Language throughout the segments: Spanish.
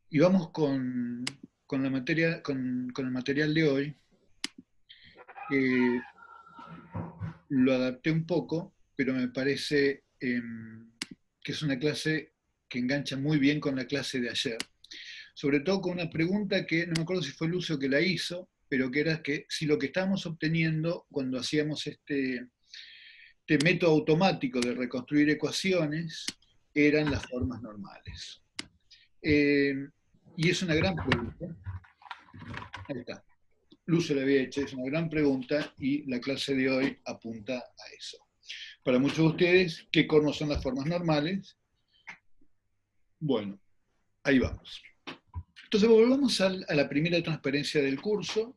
Y vamos con la materia, con el material de hoy, que lo adapté un poco, pero me parece que es una clase que engancha muy bien con la clase de ayer. Sobre todo con una pregunta que no me acuerdo si fue Lucio que la hizo, pero que era que si lo que estábamos obteniendo cuando hacíamos este método automático de reconstruir ecuaciones eran las formas normales. Eh, y es una gran pregunta. Ahí está. Lucio le había hecho, es una gran pregunta y la clase de hoy apunta a eso. Para muchos de ustedes, ¿qué no son las formas normales? Bueno, ahí vamos. Entonces volvamos a la primera transparencia del curso.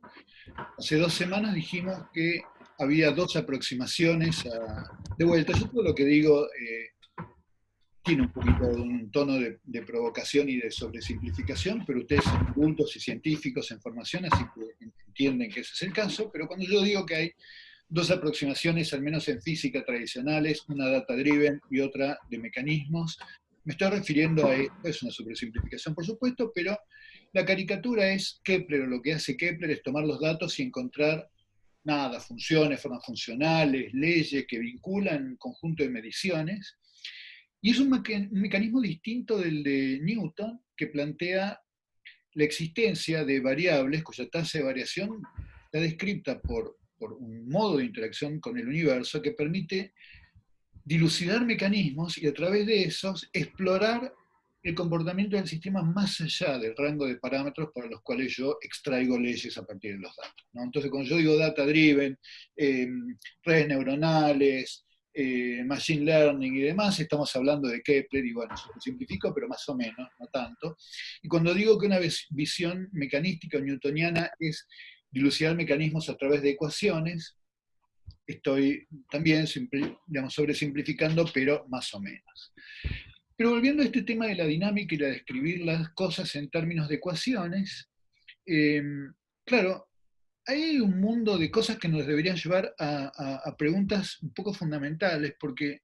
Hace 2 semanas dijimos que había dos aproximaciones de vuelta. Yo todo lo que digo tiene un poquito de un tono de provocación y de sobresimplificación, pero ustedes son adultos y científicos en formación, así que entienden que ese es el caso, pero cuando yo digo que hay dos aproximaciones, al menos en física tradicionales, una data-driven y otra de mecanismos, me estoy refiriendo a esto, es una sobresimplificación por supuesto, pero la caricatura es Kepler, o lo que hace Kepler es tomar los datos y encontrar nada, funciones, formas funcionales, leyes que vinculan un conjunto de mediciones, y es un mecanismo distinto del de Newton, que plantea la existencia de variables cuya tasa de variación está descrita por un modo de interacción con el universo que permite dilucidar mecanismos y a través de esos explorar el comportamiento del sistema más allá del rango de parámetros para los cuales yo extraigo leyes a partir de los datos, ¿no? Entonces, cuando yo digo data-driven, redes neuronales, machine learning y demás, estamos hablando de Kepler, y bueno, eso lo simplifico, pero más o menos, no tanto. Y cuando digo que una visión mecanística o newtoniana es dilucidar mecanismos a través de ecuaciones, estoy también digamos, sobresimplificando, pero más o menos. Pero volviendo a este tema de la dinámica y la de escribir las cosas en términos de ecuaciones, eh, claro, hay un mundo de cosas que nos deberían llevar a preguntas un poco fundamentales, porque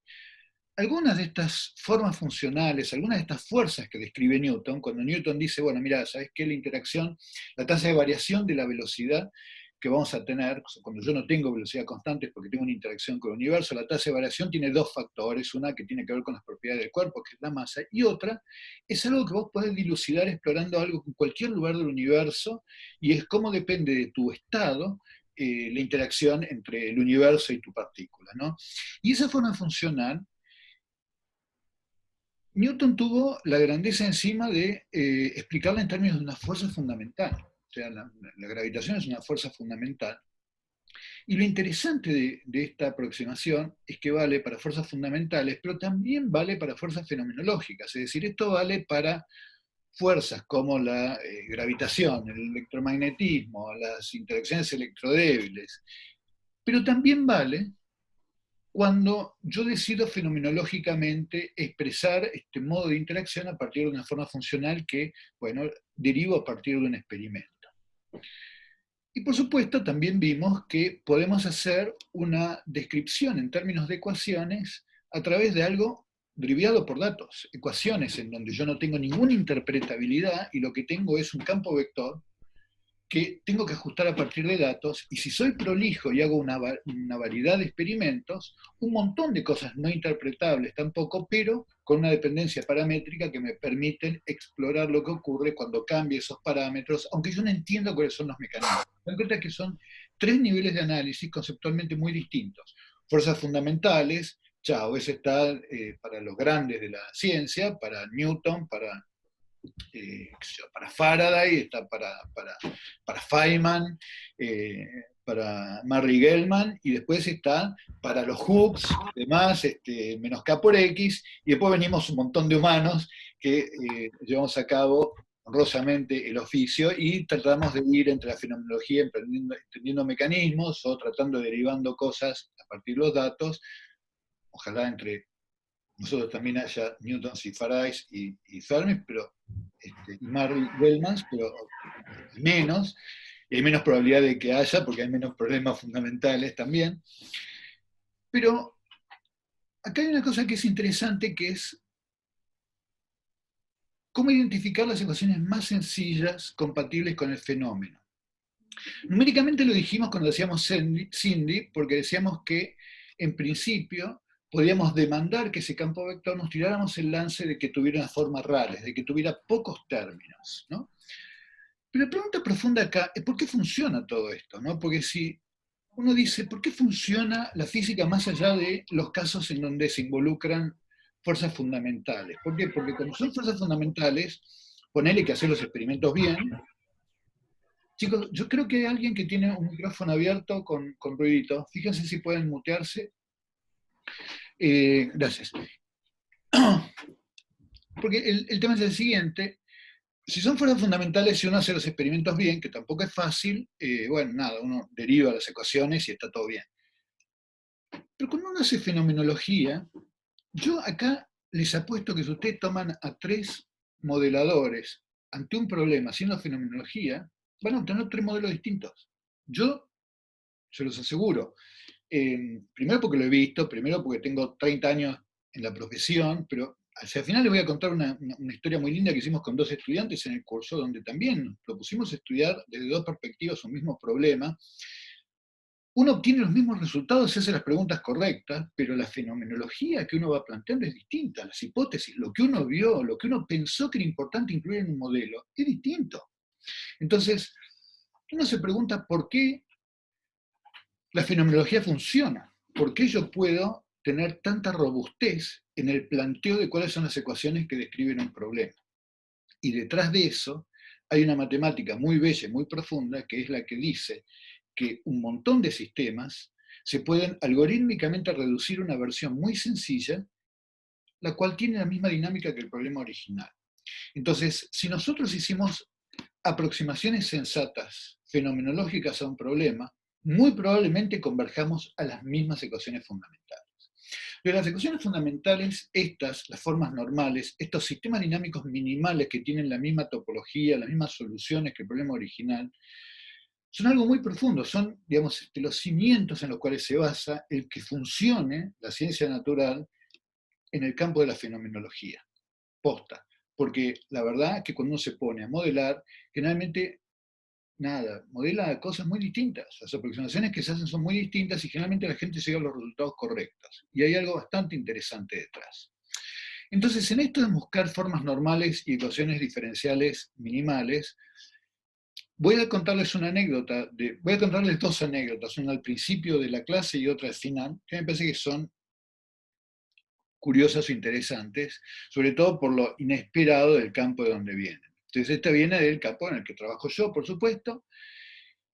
algunas de estas formas funcionales, algunas de estas fuerzas que describe Newton, cuando Newton dice, bueno, mira, ¿sabes qué? La interacción, la tasa de variación de la velocidad que vamos a tener, cuando yo no tengo velocidad constante porque tengo una interacción con el universo, la tasa de variación tiene dos factores, una que tiene que ver con las propiedades del cuerpo, que es la masa, y otra es algo que vos podés dilucidar explorando algo en cualquier lugar del universo, y es cómo depende de tu estado la interacción entre el universo y tu partícula, ¿no? Y esa forma funcional Newton tuvo la grandeza encima de explicarla en términos de una fuerza fundamental. O sea, la gravitación es una fuerza fundamental. Y lo interesante de esta aproximación es que vale para fuerzas fundamentales, pero también vale para fuerzas fenomenológicas. Es decir, esto vale para fuerzas como la gravitación, el electromagnetismo, las interacciones electrodébiles, pero también vale cuando yo decido fenomenológicamente expresar este modo de interacción a partir de una forma funcional que, bueno, derivo a partir de un experimento. Y por supuesto también vimos que podemos hacer una descripción en términos de ecuaciones a través de algo derivado por datos, ecuaciones en donde yo no tengo ninguna interpretabilidad y lo que tengo es un campo vector que tengo que ajustar a partir de datos, y si soy prolijo y hago una variedad de experimentos, un montón de cosas no interpretables tampoco, pero con una dependencia paramétrica que me permiten explorar lo que ocurre cuando cambie esos parámetros, aunque yo no entiendo cuáles son los mecanismos. Me doy cuenta que son tres niveles de análisis conceptualmente muy distintos. Fuerzas fundamentales, chao, ese está para los grandes de la ciencia, para Newton, para Faraday, está para Feynman, para Murray Gell-Mann, y después está para los Hooks, demás, menos K por X, y después venimos un montón de humanos que llevamos a cabo honrosamente el oficio y tratamos de ir entre la fenomenología, entendiendo mecanismos o tratando de derivando cosas a partir de los datos, ojalá entre nosotros también haya Newtons y Faradays y Fermi, pero y Murray Gell-Mann, pero menos, y hay menos probabilidad de que haya, porque hay menos problemas fundamentales también. Pero acá hay una cosa que es interesante, que es cómo identificar las ecuaciones más sencillas compatibles con el fenómeno. Numéricamente lo dijimos cuando decíamos SINDY, porque decíamos que en principio podíamos demandar que ese campo vector nos tiráramos el lance de que tuviera una forma rara, de que tuviera pocos términos, ¿no? Pero la pregunta profunda acá es ¿por qué funciona todo esto? ¿No? Porque si uno dice, ¿por qué funciona la física más allá de los casos en donde se involucran fuerzas fundamentales? ¿Por qué? Porque cuando son fuerzas fundamentales, ponele que hacer los experimentos bien. Chicos, yo creo que hay alguien que tiene un micrófono abierto con ruidito. Fíjense si pueden mutearse. Gracias. Porque el tema es el siguiente. Si son fuerzas fundamentales, si uno hace los experimentos bien, que tampoco es fácil, bueno, nada, uno deriva las ecuaciones y está todo bien. Pero cuando uno hace fenomenología, yo acá les apuesto que si ustedes toman a 3 modeladores ante un problema haciendo fenomenología, van a obtener 3 modelos distintos. Yo se los aseguro. Primero porque lo he visto, primero porque tengo 30 años en la profesión, pero hacia el final les voy a contar una historia muy linda que hicimos con 2 estudiantes en el curso, donde también propusimos estudiar desde 2 perspectivas un mismo problema. Uno obtiene los mismos resultados si hace las preguntas correctas, pero la fenomenología que uno va planteando es distinta, las hipótesis, lo que uno vio, lo que uno pensó que era importante incluir en un modelo, es distinto. Entonces, uno se pregunta por qué la fenomenología funciona, por qué yo puedo tener tanta robustez en el planteo de cuáles son las ecuaciones que describen un problema. Y detrás de eso hay una matemática muy bella y muy profunda que es la que dice que un montón de sistemas se pueden algorítmicamente reducir a una versión muy sencilla, la cual tiene la misma dinámica que el problema original. Entonces, si nosotros hicimos aproximaciones sensatas, fenomenológicas a un problema, muy probablemente converjamos a las mismas ecuaciones fundamentales. Pero las ecuaciones fundamentales, estas, las formas normales, estos sistemas dinámicos minimales que tienen la misma topología, las mismas soluciones que el problema original, son algo muy profundo, son, digamos, los cimientos en los cuales se basa el que funcione la ciencia natural en el campo de la fenomenología. Posta. Porque la verdad es que cuando uno se pone a modelar, generalmente, nada, modela cosas muy distintas. Las aproximaciones que se hacen son muy distintas y generalmente la gente llega a los resultados correctos. Y hay algo bastante interesante detrás. Entonces, en esto de buscar formas normales y ecuaciones diferenciales minimales, voy a contarles una anécdota, voy a contarles 2 anécdotas, una al principio de la clase y otra al final, que me parece que son curiosas o interesantes, sobre todo por lo inesperado del campo de donde vienen. Entonces, esta viene del campo en el que trabajo yo, por supuesto,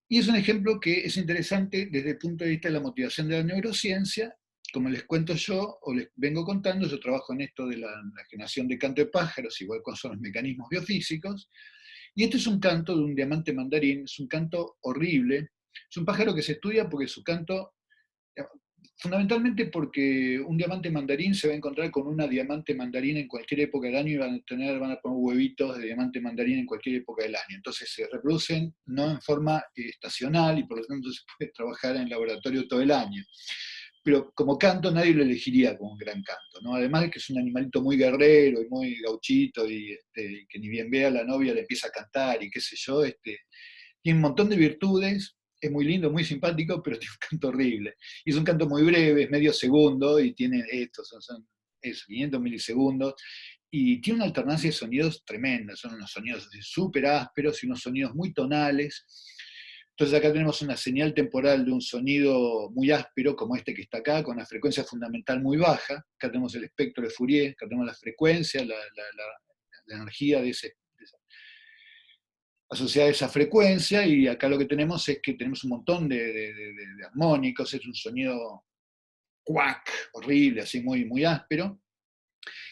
y es un ejemplo que es interesante desde el punto de vista de la motivación de la neurociencia. Como les cuento yo, o les vengo contando, yo trabajo en esto de la generación de canto de pájaros, igual con son los mecanismos biofísicos, y este es un canto de un diamante mandarín, es un canto horrible, es un pájaro que se estudia porque su canto, fundamentalmente porque un diamante mandarín se va a encontrar con una diamante mandarín en cualquier época del año y van a poner huevitos de diamante mandarín en cualquier época del año. Entonces se reproducen no en forma estacional y por lo tanto se puede trabajar en laboratorio todo el año. Pero como canto nadie lo elegiría como un gran canto, ¿no? Además de que es un animalito muy guerrero y muy gauchito y que ni bien ve a la novia le empieza a cantar y qué sé yo, tiene un montón de virtudes, es muy lindo, muy simpático, pero tiene un canto horrible. Y es un canto muy breve, es medio segundo, y tiene estos, son 500 milisegundos, y tiene una alternancia de sonidos tremenda, son unos sonidos súper ásperos y unos sonidos muy tonales. Entonces acá tenemos una señal temporal de un sonido muy áspero, como este que está acá, con una frecuencia fundamental muy baja. Acá tenemos el espectro de Fourier, acá tenemos la frecuencia, la energía de ese, asociada a esa frecuencia, y acá lo que tenemos es que tenemos un montón de armónicos, es un sonido cuac, horrible, así muy, muy áspero,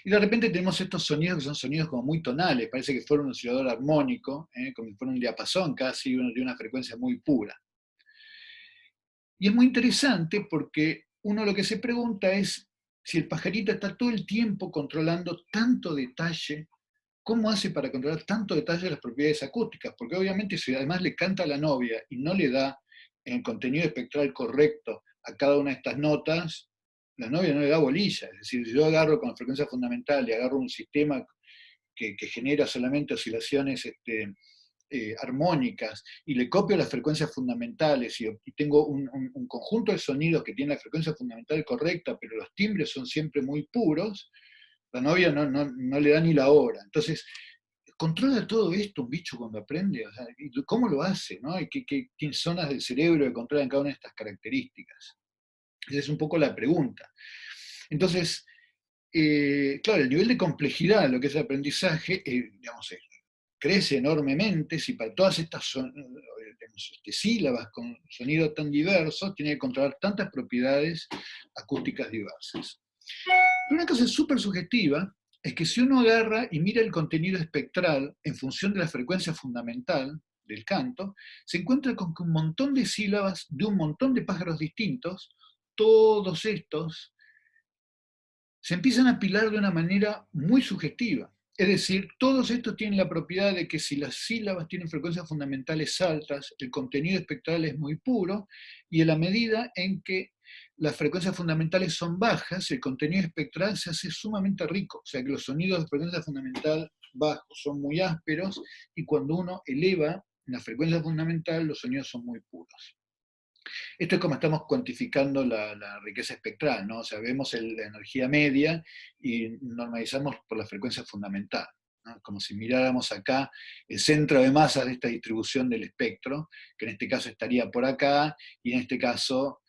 y de repente tenemos estos sonidos que son sonidos como muy tonales, parece que fuera un oscilador armónico, como si fuera un diapasón casi, de una frecuencia muy pura. Y es muy interesante porque uno lo que se pregunta es si el pajarito está todo el tiempo controlando tanto detalle. ¿Cómo hace para controlar tanto detalle de las propiedades acústicas? Porque obviamente si además le canta a la novia y no le da el contenido espectral correcto a cada una de estas notas, la novia no le da bolilla. Es decir, si yo agarro con frecuencia fundamental y agarro un sistema que genera solamente oscilaciones armónicas, y le copio las frecuencias fundamentales, y tengo un conjunto de sonidos que tiene la frecuencia fundamental correcta, pero los timbres son siempre muy puros, la novia no le da ni la hora. Entonces, controla todo esto un bicho cuando aprende, o sea, ¿cómo lo hace? ¿No? ¿Y qué zonas del cerebro que controlan cada una de estas características? Esa es un poco la pregunta. Entonces, claro, el nivel de complejidad de lo que es el aprendizaje, digamos, crece enormemente si para todas estas sílabas con sonido tan diversos tiene que controlar tantas propiedades acústicas diversas. Pero una cosa súper subjetiva es que si uno agarra y mira el contenido espectral en función de la frecuencia fundamental del canto, se encuentra con que un montón de sílabas de un montón de pájaros distintos, todos estos, se empiezan a apilar de una manera muy subjetiva. Es decir, todos estos tienen la propiedad de que si las sílabas tienen frecuencias fundamentales altas, el contenido espectral es muy puro, y en la medida en que las frecuencias fundamentales son bajas, el contenido espectral se hace sumamente rico. O sea que los sonidos de frecuencia fundamental bajos son muy ásperos, y cuando uno eleva la frecuencia fundamental, los sonidos son muy puros. Esto es como estamos cuantificando la riqueza espectral, ¿no? O sea, vemos la energía media y normalizamos por la frecuencia fundamental, ¿no? Como si miráramos acá el centro de masas de esta distribución del espectro, que en este caso estaría por acá, y en este caso,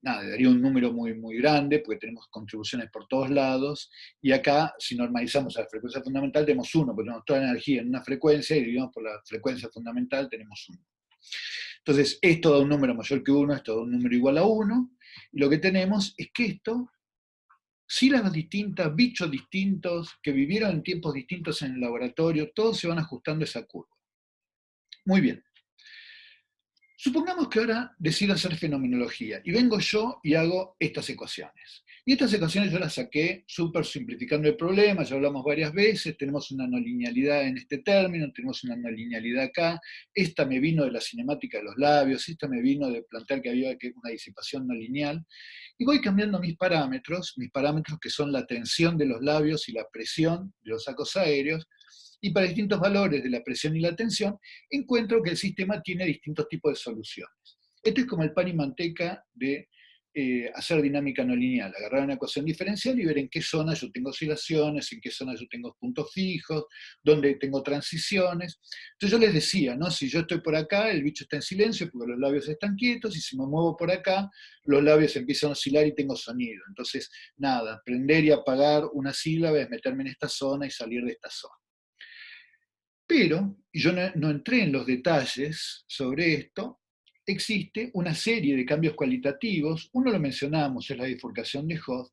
nada, daría un número muy, muy grande, porque tenemos contribuciones por todos lados, y acá, si normalizamos a la frecuencia fundamental, tenemos 1, porque tenemos toda la energía en una frecuencia, y dividimos por la frecuencia fundamental, tenemos 1. Entonces, esto da un número mayor que 1, esto da un número igual a 1, y lo que tenemos es que esto, sílabas distintas, bichos distintos, que vivieron en tiempos distintos en el laboratorio, todos se van ajustando a esa curva. Muy bien. Supongamos que ahora decido hacer fenomenología, y vengo yo y hago estas ecuaciones. Y estas ecuaciones yo las saqué súper simplificando el problema, ya hablamos varias veces, tenemos una no linealidad en este término, tenemos una no linealidad acá, esta me vino de la cinemática de los labios, esta me vino de plantear que había una disipación no lineal, y voy cambiando mis parámetros que son la tensión de los labios y la presión de los sacos aéreos, y para distintos valores de la presión y la tensión, encuentro que el sistema tiene distintos tipos de soluciones. Esto es como el pan y manteca de hacer dinámica no lineal, agarrar una ecuación diferencial y ver en qué zona yo tengo oscilaciones, en qué zona yo tengo puntos fijos, dónde tengo transiciones. Entonces yo les decía, ¿no? Si yo estoy por acá, el bicho está en silencio porque los labios están quietos, y si me muevo por acá, los labios empiezan a oscilar y tengo sonido. Entonces, nada, prender y apagar una sílaba es meterme en esta zona y salir de esta zona. Pero, y yo no entré en los detalles sobre esto, existe una serie de cambios cualitativos, uno lo mencionamos, es la bifurcación de Hopf,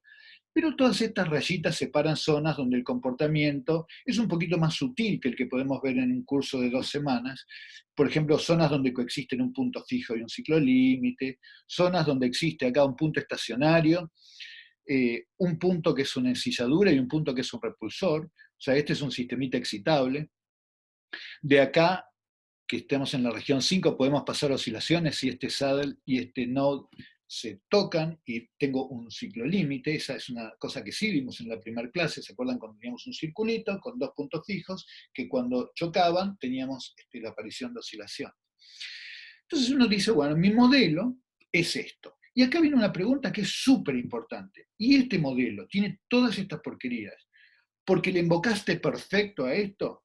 pero todas estas rayitas separan zonas donde el comportamiento es un poquito más sutil que el que podemos ver en un curso de 2 semanas. Por ejemplo, zonas donde coexisten un punto fijo y un ciclo límite, zonas donde existe acá un punto estacionario, un punto que es una ensilladura y un punto que es un repulsor. O sea, este es un sistemita excitable. De acá, que estamos en la región 5, podemos pasar oscilaciones si este saddle y este node se tocan y tengo un ciclo límite. Esa es una cosa que sí vimos en la primera clase. ¿Se acuerdan cuando teníamos un circulito con 2 puntos fijos que cuando chocaban teníamos la aparición de oscilación? Entonces uno dice, bueno, mi modelo es esto. Y acá viene una pregunta que es súper importante. ¿Y este modelo tiene todas estas porquerías porque le invocaste perfecto a esto?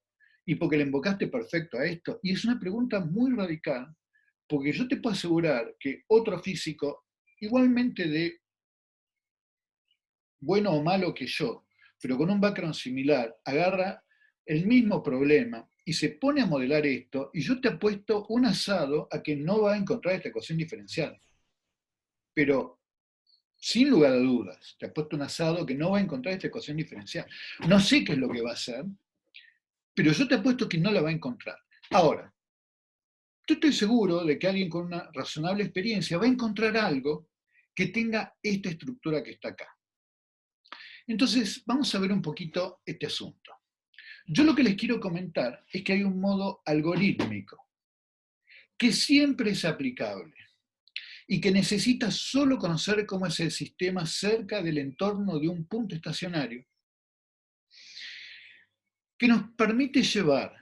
¿Y porque le invocaste perfecto a esto? Y es una pregunta muy radical, porque yo te puedo asegurar que otro físico, igualmente de bueno o malo que yo, pero con un background similar, agarra el mismo problema y se pone a modelar esto, y yo te apuesto un asado a que no va a encontrar esta ecuación diferencial. Pero sin lugar a dudas, te apuesto un asado que no va a encontrar esta ecuación diferencial. No sé qué es lo que va a hacer, pero yo te apuesto que no la va a encontrar. Ahora, yo estoy seguro de que alguien con una razonable experiencia va a encontrar algo que tenga esta estructura que está acá. Entonces, vamos a ver un poquito este asunto. Yo lo que les quiero comentar es que hay un modo algorítmico que siempre es aplicable y que necesita solo conocer cómo es el sistema cerca del entorno de un punto estacionario, que nos permite llevar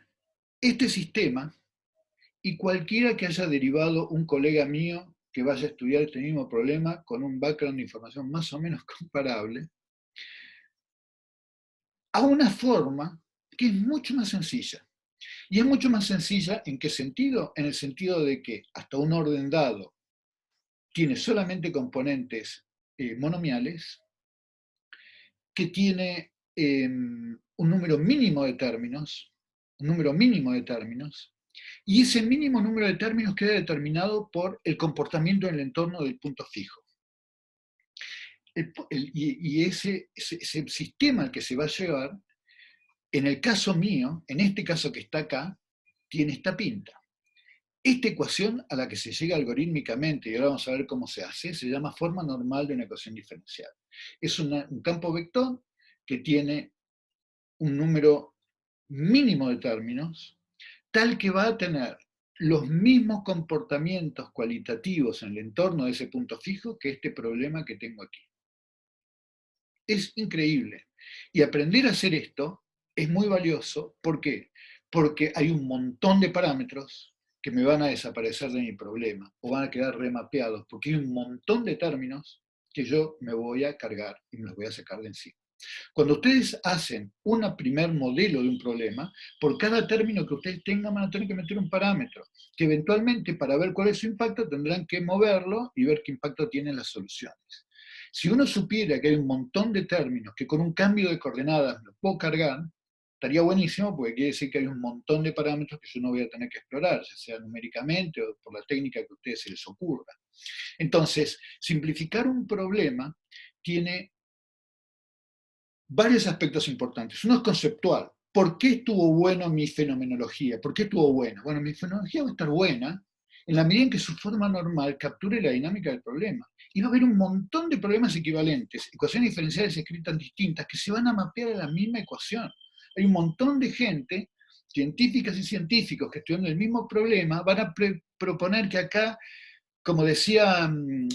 este sistema y cualquiera que haya derivado un colega mío que vaya a estudiar este mismo problema con un background de información más o menos comparable, a una forma que es mucho más sencilla. Y es mucho más sencilla, ¿en qué sentido? En el sentido de que hasta un orden dado tiene solamente componentes monomiales, que tiene un número mínimo de términos, y ese mínimo número de términos queda determinado por el comportamiento en el entorno del punto fijo. Y ese sistema al que se va a llevar, en el caso mío, en este caso que está acá, tiene esta pinta. Esta ecuación a la que se llega algorítmicamente, y ahora vamos a ver cómo se hace, se llama forma normal de una ecuación diferencial. Es un campo vector que tiene un número mínimo de términos, tal que va a tener los mismos comportamientos cualitativos en el entorno de ese punto fijo que este problema que tengo aquí. Es increíble. Y aprender a hacer esto es muy valioso. ¿Por qué? Porque hay un montón de parámetros que me van a desaparecer de mi problema o van a quedar remapeados, porque hay un montón de términos que yo me voy a cargar y me los voy a sacar de encima. Cuando ustedes hacen un primer modelo de un problema, por cada término que ustedes tengan van a tener que meter un parámetro, que eventualmente para ver cuál es su impacto tendrán que moverlo y ver qué impacto tienen las soluciones. Si uno supiera que hay un montón de términos que con un cambio de coordenadas los puedo cargar, estaría buenísimo porque quiere decir que hay un montón de parámetros que yo no voy a tener que explorar, ya sea numéricamente o por la técnica que a ustedes se les ocurra. Entonces, simplificar un problema tiene varios aspectos importantes. Uno es conceptual. ¿Por qué estuvo bueno mi fenomenología? ¿Por qué estuvo buena? Bueno, mi fenomenología va a estar buena en la medida en que su forma normal capture la dinámica del problema. Y va a haber un montón de problemas equivalentes, ecuaciones diferenciales escritas distintas, que se van a mapear a la misma ecuación. Hay un montón de gente, científicas y científicos, que estudiando el mismo problema, van a proponer que acá, como decía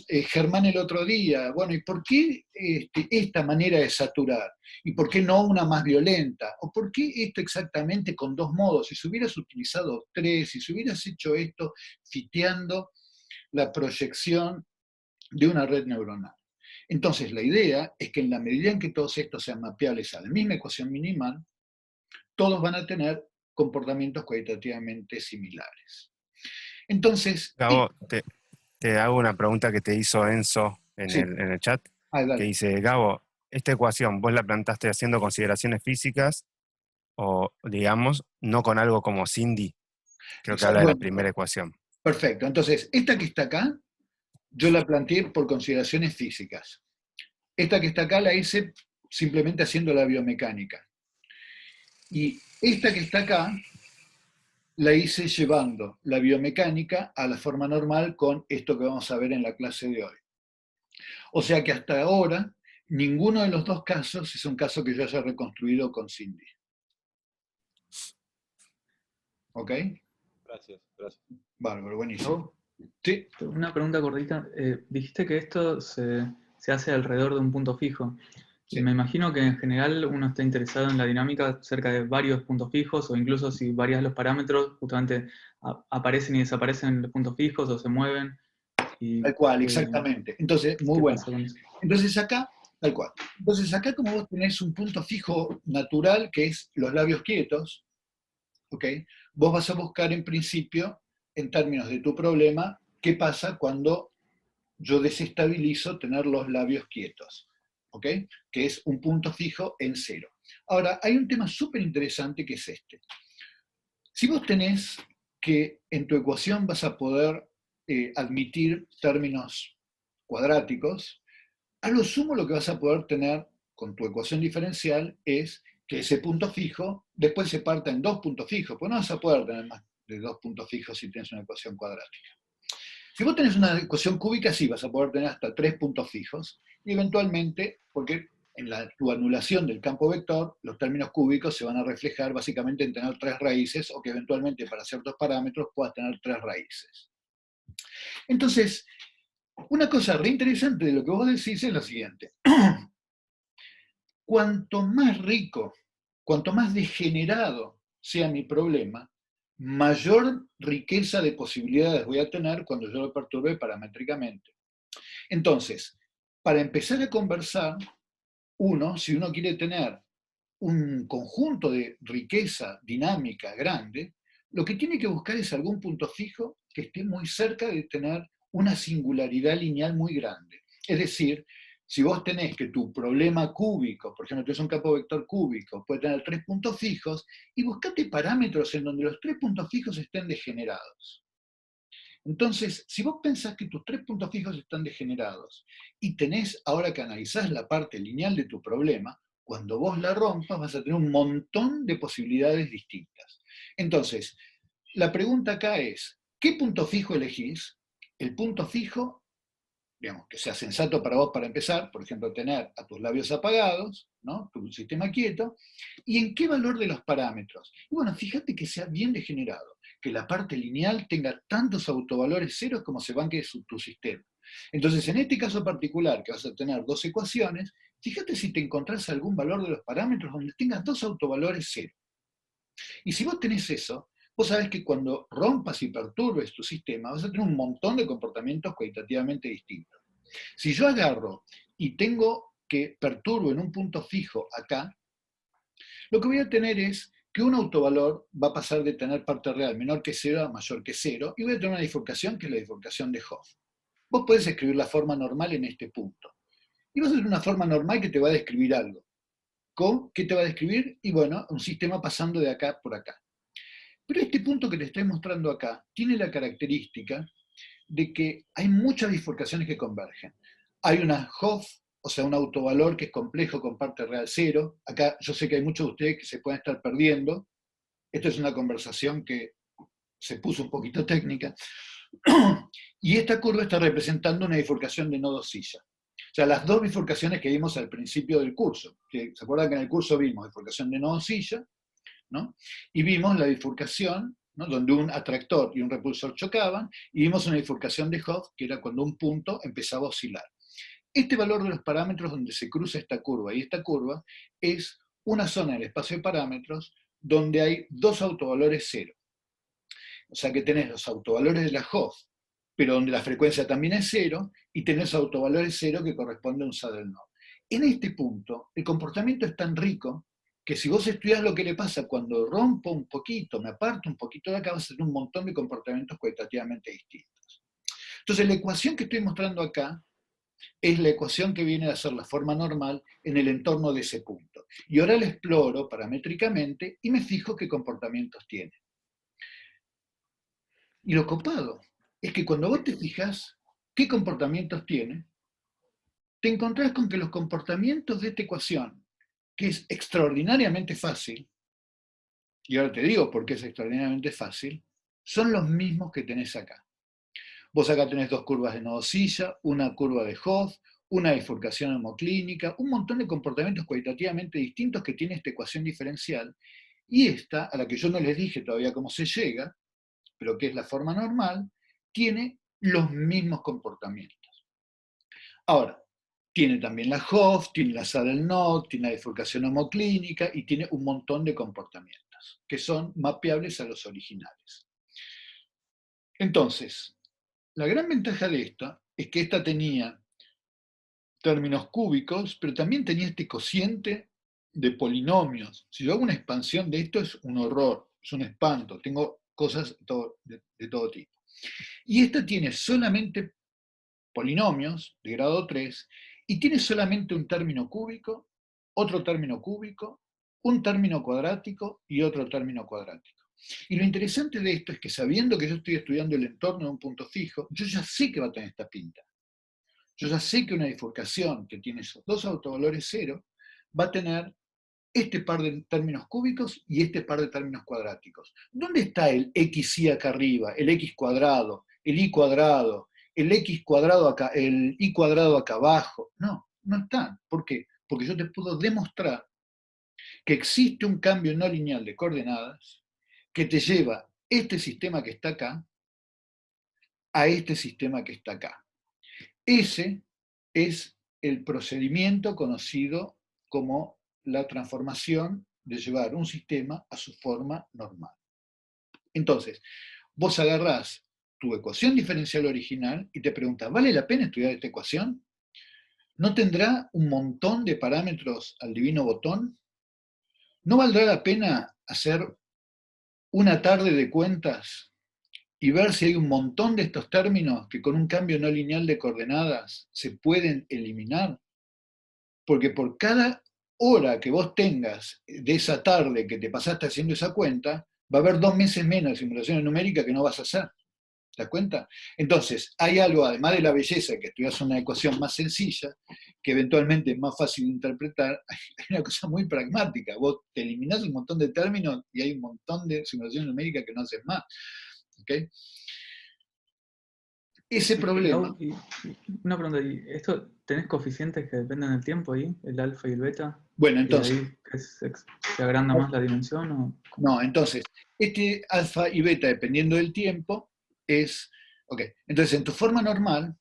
Germán el otro día, bueno, ¿y por qué esta manera de saturar? ¿Y por qué no una más violenta? ¿O por qué esto exactamente con dos modos? Si se hubieras utilizado tres, si se hubieras hecho esto fiteando la proyección de una red neuronal. Entonces, la idea es que en la medida en que todos estos sean mapeables a la misma ecuación minimal, todos van a tener comportamientos cualitativamente similares. Entonces, Gabo, te hago una pregunta que te hizo Enzo sí, en el chat, que dale. dice, Gabo, esta ecuación, ¿vos la plantaste haciendo consideraciones físicas o, digamos, no con algo como Cindy? Creo que habla de la Bueno, primera ecuación. perfecto. Entonces, esta que está acá, yo la planteé por consideraciones físicas. Esta que está acá la hice simplemente haciendo la biomecánica. Y esta que está acá la hice llevando la biomecánica a la forma normal con esto que vamos a ver en la clase de hoy. O sea que hasta ahora, ninguno de los dos casos es un caso que yo haya reconstruido con Cindy. ¿Ok? Gracias, gracias. Bárbaro, buenísimo. ¿No? Sí, Una pregunta cortita. Dijiste que esto se hace alrededor de un punto fijo. Y sí. me imagino que en general uno está interesado en la dinámica cerca de varios puntos fijos, o incluso si varias los parámetros, justamente aparecen y desaparecen los puntos fijos o se mueven. Y, Tal cual, eh, exactamente. Entonces, muy ¿Qué bueno. pasa con eso? Entonces acá, tal cual. Entonces acá como vos tenés un punto fijo natural que es los labios quietos, ¿ok? Vos vas a buscar en principio, en términos de tu problema, qué pasa cuando yo desestabilizo tener los labios quietos, ¿ok? Que es un punto fijo en cero. Ahora, hay un tema súper interesante que es este. Si vos tenés que en tu ecuación vas a poder admitir términos cuadráticos, a lo sumo lo que vas a poder tener con tu ecuación diferencial es que ese punto fijo después se parta en dos puntos fijos, pues no vas a poder tener más de dos puntos fijos si tienes una ecuación cuadrática. Si vos tenés una ecuación cúbica, sí, vas a poder tener hasta tres puntos fijos y eventualmente, porque en tu anulación del campo vector, los términos cúbicos se van a reflejar básicamente en tener tres raíces o que eventualmente para ciertos parámetros puedas tener tres raíces. Entonces, una cosa re interesante de lo que vos decís es lo siguiente. Cuanto más rico cuanto más degenerado sea mi problema, mayor riqueza de posibilidades voy a tener cuando yo lo perturbe paramétricamente. Entonces, para empezar a conversar, si uno quiere tener un conjunto de riqueza dinámica grande, lo que tiene que buscar es algún punto fijo que esté muy cerca de tener una singularidad lineal muy grande. Es decir, si vos tenés que tu problema cúbico, por ejemplo, tenés un campo vector cúbico, puede tener 3 puntos fijos, y buscate parámetros en donde los 3 puntos fijos estén degenerados. Entonces, si vos pensás que tus 3 puntos fijos están degenerados y tenés ahora que analizás la parte lineal de tu problema, cuando vos la rompas vas a tener un montón de posibilidades distintas. Entonces, la pregunta acá es, ¿qué punto fijo elegís? El punto fijo, digamos, que sea sensato para vos para empezar, por ejemplo, tener a tus labios apagados, ¿no? Tu sistema quieto, y en qué valor de los parámetros. Y bueno, fíjate que sea bien degenerado, que la parte lineal tenga tantos autovalores ceros como se banque tu sistema. Entonces, en este caso particular, que vas a tener dos ecuaciones, fíjate si te encontrás algún valor de los parámetros donde tengas dos autovalores cero. Y si vos tenés eso, vos sabés que cuando rompas y perturbes tu sistema, vas a tener un montón de comportamientos cualitativamente distintos. Si yo agarro y tengo que perturbo en un punto fijo acá, lo que voy a tener es que un autovalor va a pasar de tener parte real menor que 0 a mayor que 0, y voy a tener una bifurcación que es la bifurcación de Hopf. Vos podés escribir la forma normal en este punto. Y vas a tener una forma normal que te va a describir algo. ¿Qué te va a describir? Y bueno, un sistema pasando de acá por acá. Pero este punto que te estoy mostrando acá tiene la característica de que hay muchas bifurcaciones que convergen. Hay una Hopf, o sea, un autovalor que es complejo con parte real cero. Acá yo sé que hay muchos de ustedes que se pueden estar perdiendo. Esto es una conversación que se puso un poquito técnica. Y esta curva está representando una bifurcación de nodo silla. O sea, las dos bifurcaciones que vimos al principio del curso. Que, ¿se acuerdan que en el curso vimos bifurcación de nodo silla? ¿No? Y vimos la bifurcación, ¿no?, donde un atractor y un repulsor chocaban, y vimos una bifurcación de Hopf, que era cuando un punto empezaba a oscilar. Este valor de los parámetros donde se cruza esta curva y esta curva es una zona del espacio de parámetros donde hay dos autovalores cero. O sea que tenés los autovalores de la Hopf, pero donde la frecuencia también es cero, y tenés autovalores cero que corresponde a un Saddle-Node. En este punto, el comportamiento es tan rico que si vos estudias lo que le pasa cuando rompo un poquito, me aparto un poquito de acá, vas a tener un montón de comportamientos cualitativamente distintos. Entonces, la ecuación que estoy mostrando acá es la ecuación que viene a ser la forma normal en el entorno de ese punto. Y ahora la exploro paramétricamente y me fijo qué comportamientos tiene. Y lo copado es que cuando vos te fijas qué comportamientos tiene, te encontrás con que los comportamientos de esta ecuación, que es extraordinariamente fácil, y ahora te digo por qué es extraordinariamente fácil, son los mismos que tenés acá. Vos acá tenés dos curvas de nodo silla, una curva de Hopf, una bifurcación homoclínica, un montón de comportamientos cualitativamente distintos que tiene esta ecuación diferencial, y esta, a la que yo no les dije todavía cómo se llega, pero que es la forma normal, tiene los mismos comportamientos. Ahora, tiene también la Hopf, tiene la Saddle-Node, tiene la bifurcación homoclínica y tiene un montón de comportamientos que son mapeables a los originales. Entonces, la gran ventaja de esta es que esta tenía términos cúbicos, pero también tenía este cociente de polinomios. Si yo hago una expansión de esto es un horror, es un espanto, tengo cosas de todo tipo. Y esta tiene solamente polinomios de grado 3 y tiene solamente un término cúbico, otro término cúbico, un término cuadrático y otro término cuadrático. Y lo interesante de esto es que sabiendo que yo estoy estudiando el entorno de un punto fijo, yo ya sé que va a tener esta pinta. Yo ya sé que una bifurcación que tiene esos dos autovalores cero va a tener este par de términos cúbicos y este par de términos cuadráticos. ¿Dónde está el xy acá arriba, el x cuadrado, el y cuadrado, el x cuadrado acá, el y cuadrado acá abajo? No, no están. ¿Por qué? Porque yo te puedo demostrar que existe un cambio no lineal de coordenadas que te lleva este sistema que está acá a este sistema que está acá. Ese es el procedimiento conocido como la transformación de llevar un sistema a su forma normal. Entonces, vos agarrás tu ecuación diferencial original y te preguntas, ¿vale la pena estudiar esta ecuación? ¿No tendrá un montón de parámetros al divino botón? ¿No valdrá la pena hacer una tarde de cuentas y ver si hay un montón de estos términos que con un cambio no lineal de coordenadas se pueden eliminar? Porque por cada hora que vos tengas de esa tarde que te pasaste haciendo esa cuenta, va a haber 2 meses menos de simulaciones numéricas que no vas a hacer. ¿Te das cuenta? Entonces, hay algo, además de la belleza, que estudias una ecuación más sencilla, que eventualmente es más fácil de interpretar, hay una cosa muy pragmática. Vos te eliminás un montón de términos y hay un montón de simulaciones numéricas que no haces más. ¿Okay? Ese problema... Una pregunta, ¿y esto tenés coeficientes que dependen del tiempo ahí? ¿El alfa y el beta? Bueno, ¿Y entonces... ahí se agranda más la dimensión? ¿O no, entonces, este alfa y beta, dependiendo del tiempo, es... Ok, entonces en tu forma normal,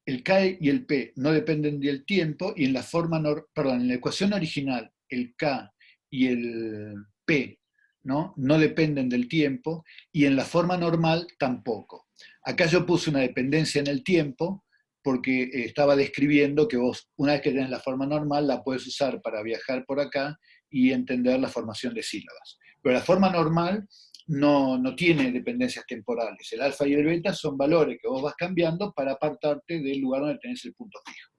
el K y el P no dependen del tiempo, y en la en la ecuación original, el K y el P no dependen del tiempo, y en la forma normal tampoco. Acá yo puse una dependencia en el tiempo, porque estaba describiendo que vos, una vez que tenés la forma normal, la puedes usar para viajar por acá y entender la formación de sílabas. Pero la forma normal no tiene dependencias temporales. El alfa y el beta son valores que vos vas cambiando para apartarte del lugar donde tenés el punto fijo.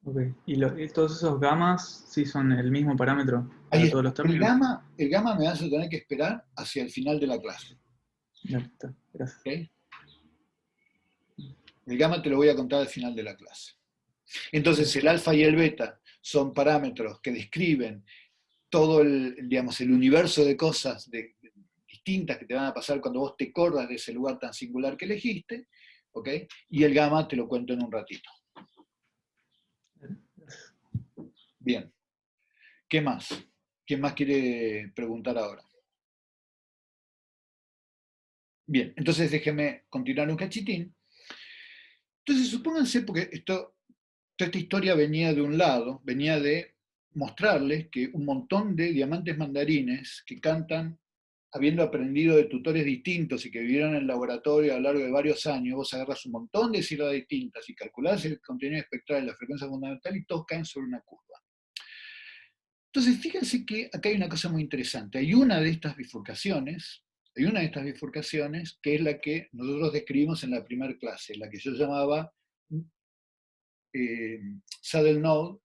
okay. ¿Y todos esos gamas sí son el mismo parámetro Ahí para todos está. los términos? El gamma me vas a tener que esperar hacia el final de la clase. Ya está, gracias. ¿Okay? El gamma te lo voy a contar al final de la clase. Entonces, el alfa y el beta son parámetros que describen todo el universo de cosas distintas que te van a pasar cuando vos te corras de ese lugar tan singular que elegiste, ¿ok? Y el gamma te lo cuento en un ratito. Bien. ¿Qué más? ¿Quién más quiere preguntar ahora? Bien, entonces déjenme continuar un cachitín. Entonces, supónganse, porque toda esta historia venía de un lado, venía de mostrarles que un montón de diamantes mandarines que cantan habiendo aprendido de tutores distintos y que vivieron en el laboratorio a lo largo de varios años, vos agarras un montón de sílabas distintas y calculás el contenido espectral y la frecuencia fundamental y todos caen sobre una curva. Entonces, fíjense que acá hay una cosa muy interesante. Hay una de estas bifurcaciones que es la que nosotros describimos en la primera clase, la que yo llamaba saddle node,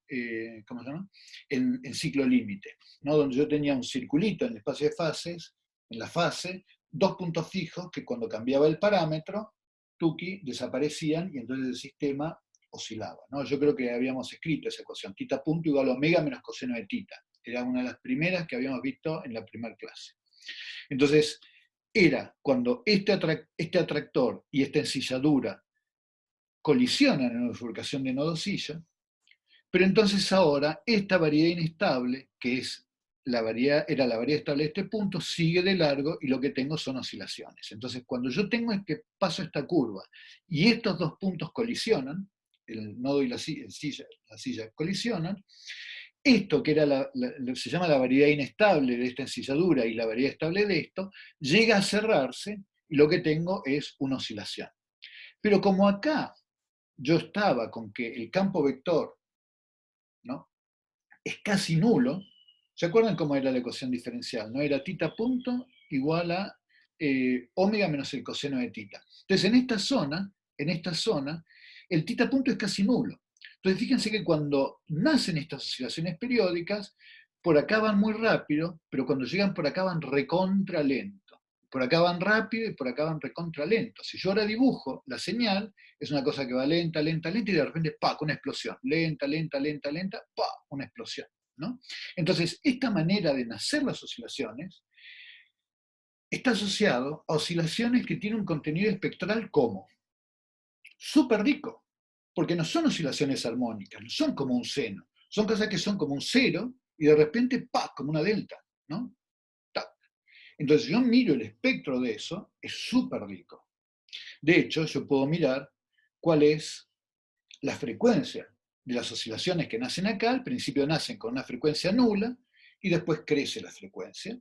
¿cómo se llama? En ciclo límite, ¿no? Donde yo tenía un circulito en el espacio de fases, en la fase, 2 puntos fijos que cuando cambiaba el parámetro, tuki, desaparecían y entonces el sistema oscilaba, ¿no? Yo creo que habíamos escrito esa ecuación, θ punto igual a omega menos coseno de θ. Era una de las primeras que habíamos visto en la primera clase. Entonces, era cuando este atractor y esta ensilladura colisionan en una bifurcación de nodo-silla, pero entonces ahora esta variedad inestable, que era la variedad estable de este punto, sigue de largo y lo que tengo son oscilaciones. Entonces, cuando yo paso esta curva y estos dos puntos colisionan, el nodo y la silla colisionan, esto que era se llama la variedad inestable de esta ensilladura y la variedad estable de esto, llega a cerrarse y lo que tengo es una oscilación. Pero como acá yo estaba con que el campo vector, ¿no?, es casi nulo. ¿Se acuerdan cómo era la ecuación diferencial? ¿No? Era θ punto igual a omega menos el coseno de θ. Entonces, en esta zona, el θ punto es casi nulo. Entonces, fíjense que cuando nacen estas oscilaciones periódicas, por acá van muy rápido, pero cuando llegan por acá van recontra lento. Por acá van rápido y por acá van recontra lento. Si yo ahora dibujo la señal, es una cosa que va lenta, lenta, lenta, y de repente, ¡pac!, una explosión. Lenta, lenta, lenta, lenta, ¡pac!, una explosión, ¿no? Entonces, esta manera de nacer las oscilaciones está asociado a oscilaciones que tienen un contenido espectral como súper rico, porque no son oscilaciones armónicas, no son como un seno, son cosas que son como un cero y de repente, ¡pac!, como una delta, ¿no? Entonces, yo miro el espectro de eso, es súper rico. De hecho, yo puedo mirar cuál es la frecuencia de las oscilaciones que nacen acá. Al principio nacen con una frecuencia nula, y después crece la frecuencia.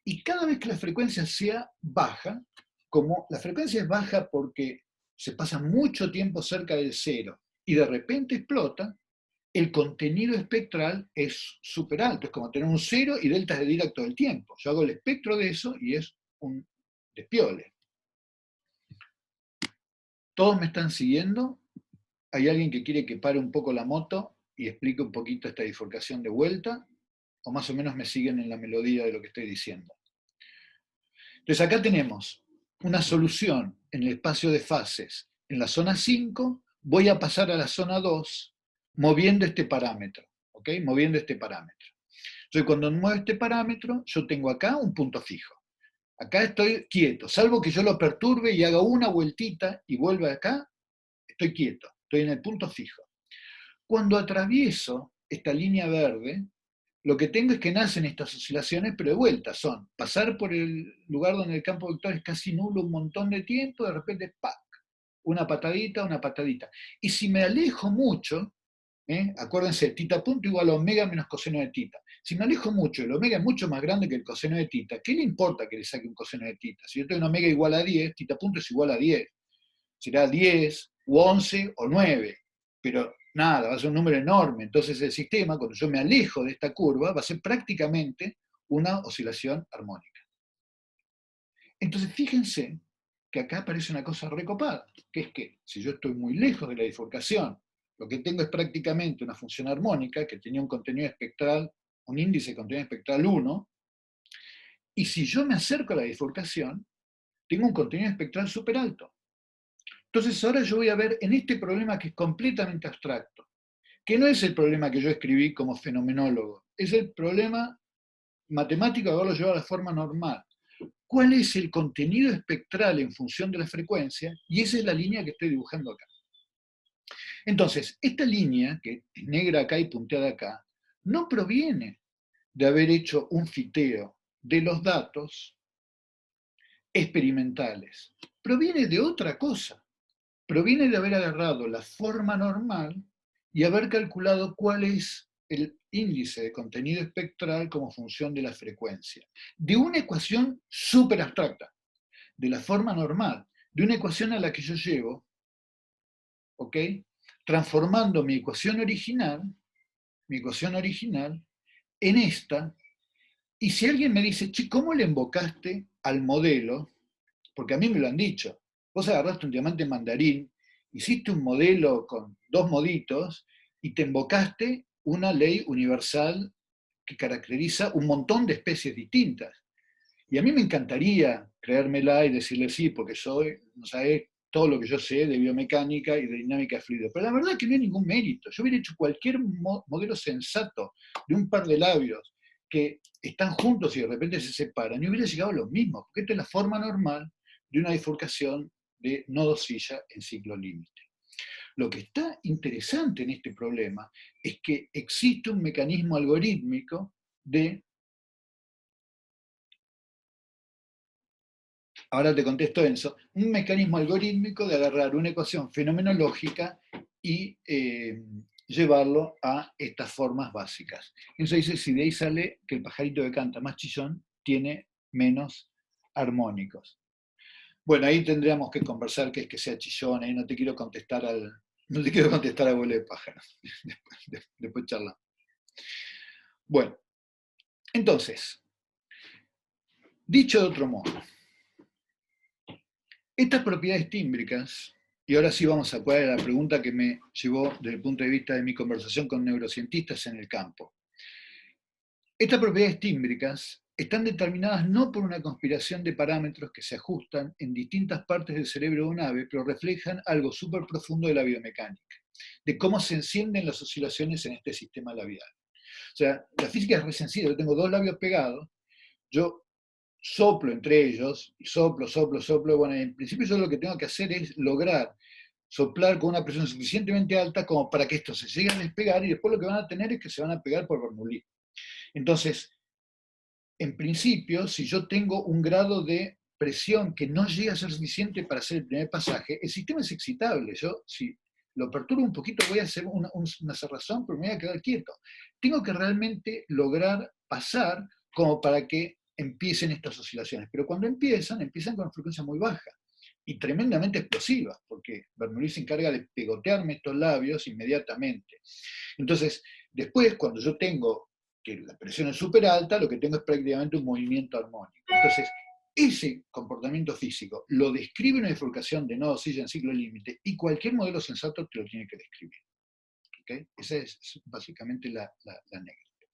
Y cada vez que la frecuencia sea baja, como la frecuencia es baja porque se pasa mucho tiempo cerca del cero y de repente explota, el contenido espectral es súper alto. Es como tener un cero y deltas de Dirac todo el tiempo. Yo hago el espectro de eso y es un despiole. ¿Todos me están siguiendo? ¿Hay alguien que quiere que pare un poco la moto y explique un poquito esta bifurcación de vuelta? ¿O más o menos me siguen en la melodía de lo que estoy diciendo? Entonces acá tenemos una solución en el espacio de fases. En la zona 5 voy a pasar a la zona 2 moviendo este parámetro. ¿Ok? Moviendo este parámetro. Entonces cuando muevo este parámetro, yo tengo acá un punto fijo. Acá estoy quieto, salvo que yo lo perturbe y haga una vueltita y vuelva acá, estoy quieto, estoy en el punto fijo. Cuando atravieso esta línea verde, lo que tengo es que nacen estas oscilaciones, pero de vuelta son pasar por el lugar donde el campo vector es casi nulo un montón de tiempo, de repente, ¡pac! Una patadita, una patadita. Y si me alejo mucho, acuérdense, tita punto igual a omega menos coseno de tita. Si me alejo mucho, el omega es mucho más grande que el coseno de tita, ¿qué le importa que le saque un coseno de tita? Si yo tengo un omega igual a 10, tita punto es igual a 10. Será 10, u 11 o 9. Pero nada, va a ser un número enorme. Entonces el sistema, cuando yo me alejo de esta curva, va a ser prácticamente una oscilación armónica. Entonces fíjense que acá aparece una cosa recopada, que es que si yo estoy muy lejos de la bifurcación, lo que tengo es prácticamente una función armónica que tenía un contenido espectral, un índice de contenido espectral 1, y si yo me acerco a la bifurcación, tengo un contenido espectral súper alto. Entonces ahora yo voy a ver en este problema que es completamente abstracto, que no es el problema que yo escribí como fenomenólogo, es el problema matemático de haberlo llevado a la forma normal. ¿Cuál es el contenido espectral en función de la frecuencia? Y esa es la línea que estoy dibujando acá. Entonces, esta línea, que es negra acá y punteada acá, no proviene de haber hecho un fiteo de los datos experimentales. Proviene de otra cosa. Proviene de haber agarrado la forma normal y haber calculado cuál es el índice de contenido espectral como función de la frecuencia. De una ecuación súper abstracta, de la forma normal, de una ecuación a la que yo llevo, ¿ok? Transformando mi ecuación original en esta, y si alguien me dice, che, ¿cómo le invocaste al modelo? Porque a mí me lo han dicho, vos agarraste un diamante mandarín, hiciste un modelo con dos moditos y te invocaste una ley universal que caracteriza un montón de especies distintas. Y a mí me encantaría creérmela y decirle sí, porque no sabés todo lo que yo sé de biomecánica y de dinámica de fluidos. Pero la verdad es que no hay ningún mérito. Yo hubiera hecho cualquier modelo sensato de un par de labios que están juntos y de repente se separan y hubiera llegado a lo mismo, porque esta es la forma normal de una bifurcación de nodo-silla en ciclo límite. Lo que está interesante en este problema es que existe un mecanismo algorítmico de... Ahora te contesto, Enzo, un mecanismo algorítmico de agarrar una ecuación fenomenológica y llevarlo a estas formas básicas. Enzo dice, si de ahí sale que el pajarito que canta más chillón tiene menos armónicos. Bueno, ahí tendríamos que conversar que es que sea chillón, ahí no te quiero contestar al vuelo de pájaro. Después charlamos. Bueno, entonces, dicho de otro modo, estas propiedades tímbricas, y ahora sí vamos a acudir a la pregunta que me llevó desde el punto de vista de mi conversación con neurocientistas en el campo. Estas propiedades tímbricas están determinadas no por una conspiración de parámetros que se ajustan en distintas partes del cerebro de un ave, pero reflejan algo súper profundo de la biomecánica, de cómo se encienden las oscilaciones en este sistema labial. O sea, la física es re sencilla. Yo tengo dos labios pegados, yo soplo entre ellos, y soplo, bueno, en principio yo lo que tengo que hacer es lograr soplar con una presión suficientemente alta como para que estos se lleguen a despegar, y después lo que van a tener es que se van a pegar por Bernoulli. Entonces, en principio, si yo tengo un grado de presión que no llega a ser suficiente para hacer el primer pasaje, el sistema es excitable. Si lo perturbo un poquito, voy a hacer una cerrazón, pero me voy a quedar quieto. Tengo que realmente lograr pasar como para que empiecen estas oscilaciones. Pero cuando empiezan con una frecuencia muy baja y tremendamente explosivas, porque Bernoulli se encarga de pegotearme estos labios inmediatamente. Entonces, después, cuando yo tengo que la presión es súper alta, lo que tengo es prácticamente un movimiento armónico. Entonces, ese comportamiento físico lo describe una bifurcación de nodo silla en ciclo límite y cualquier modelo sensato te lo tiene que describir. ¿Okay? Esa es básicamente la anécdota.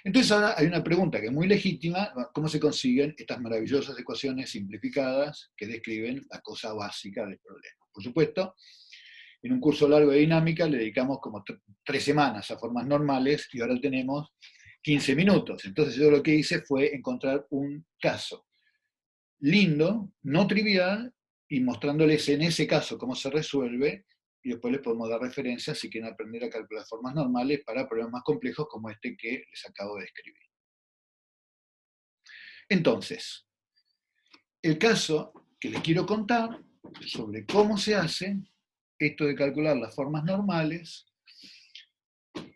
Entonces ahora hay una pregunta que es muy legítima: ¿cómo se consiguen estas maravillosas ecuaciones simplificadas que describen la cosa básica del problema? Por supuesto, en un curso largo de dinámica le dedicamos como 3 semanas a formas normales y ahora tenemos 15 minutos. Entonces yo lo que hice fue encontrar un caso lindo, no trivial, y mostrándoles en ese caso cómo se resuelve, y después les podemos dar referencias si quieren aprender a calcular formas normales para problemas más complejos como este que les acabo de describir. Entonces, el caso que les quiero contar sobre cómo se hace esto de calcular las formas normales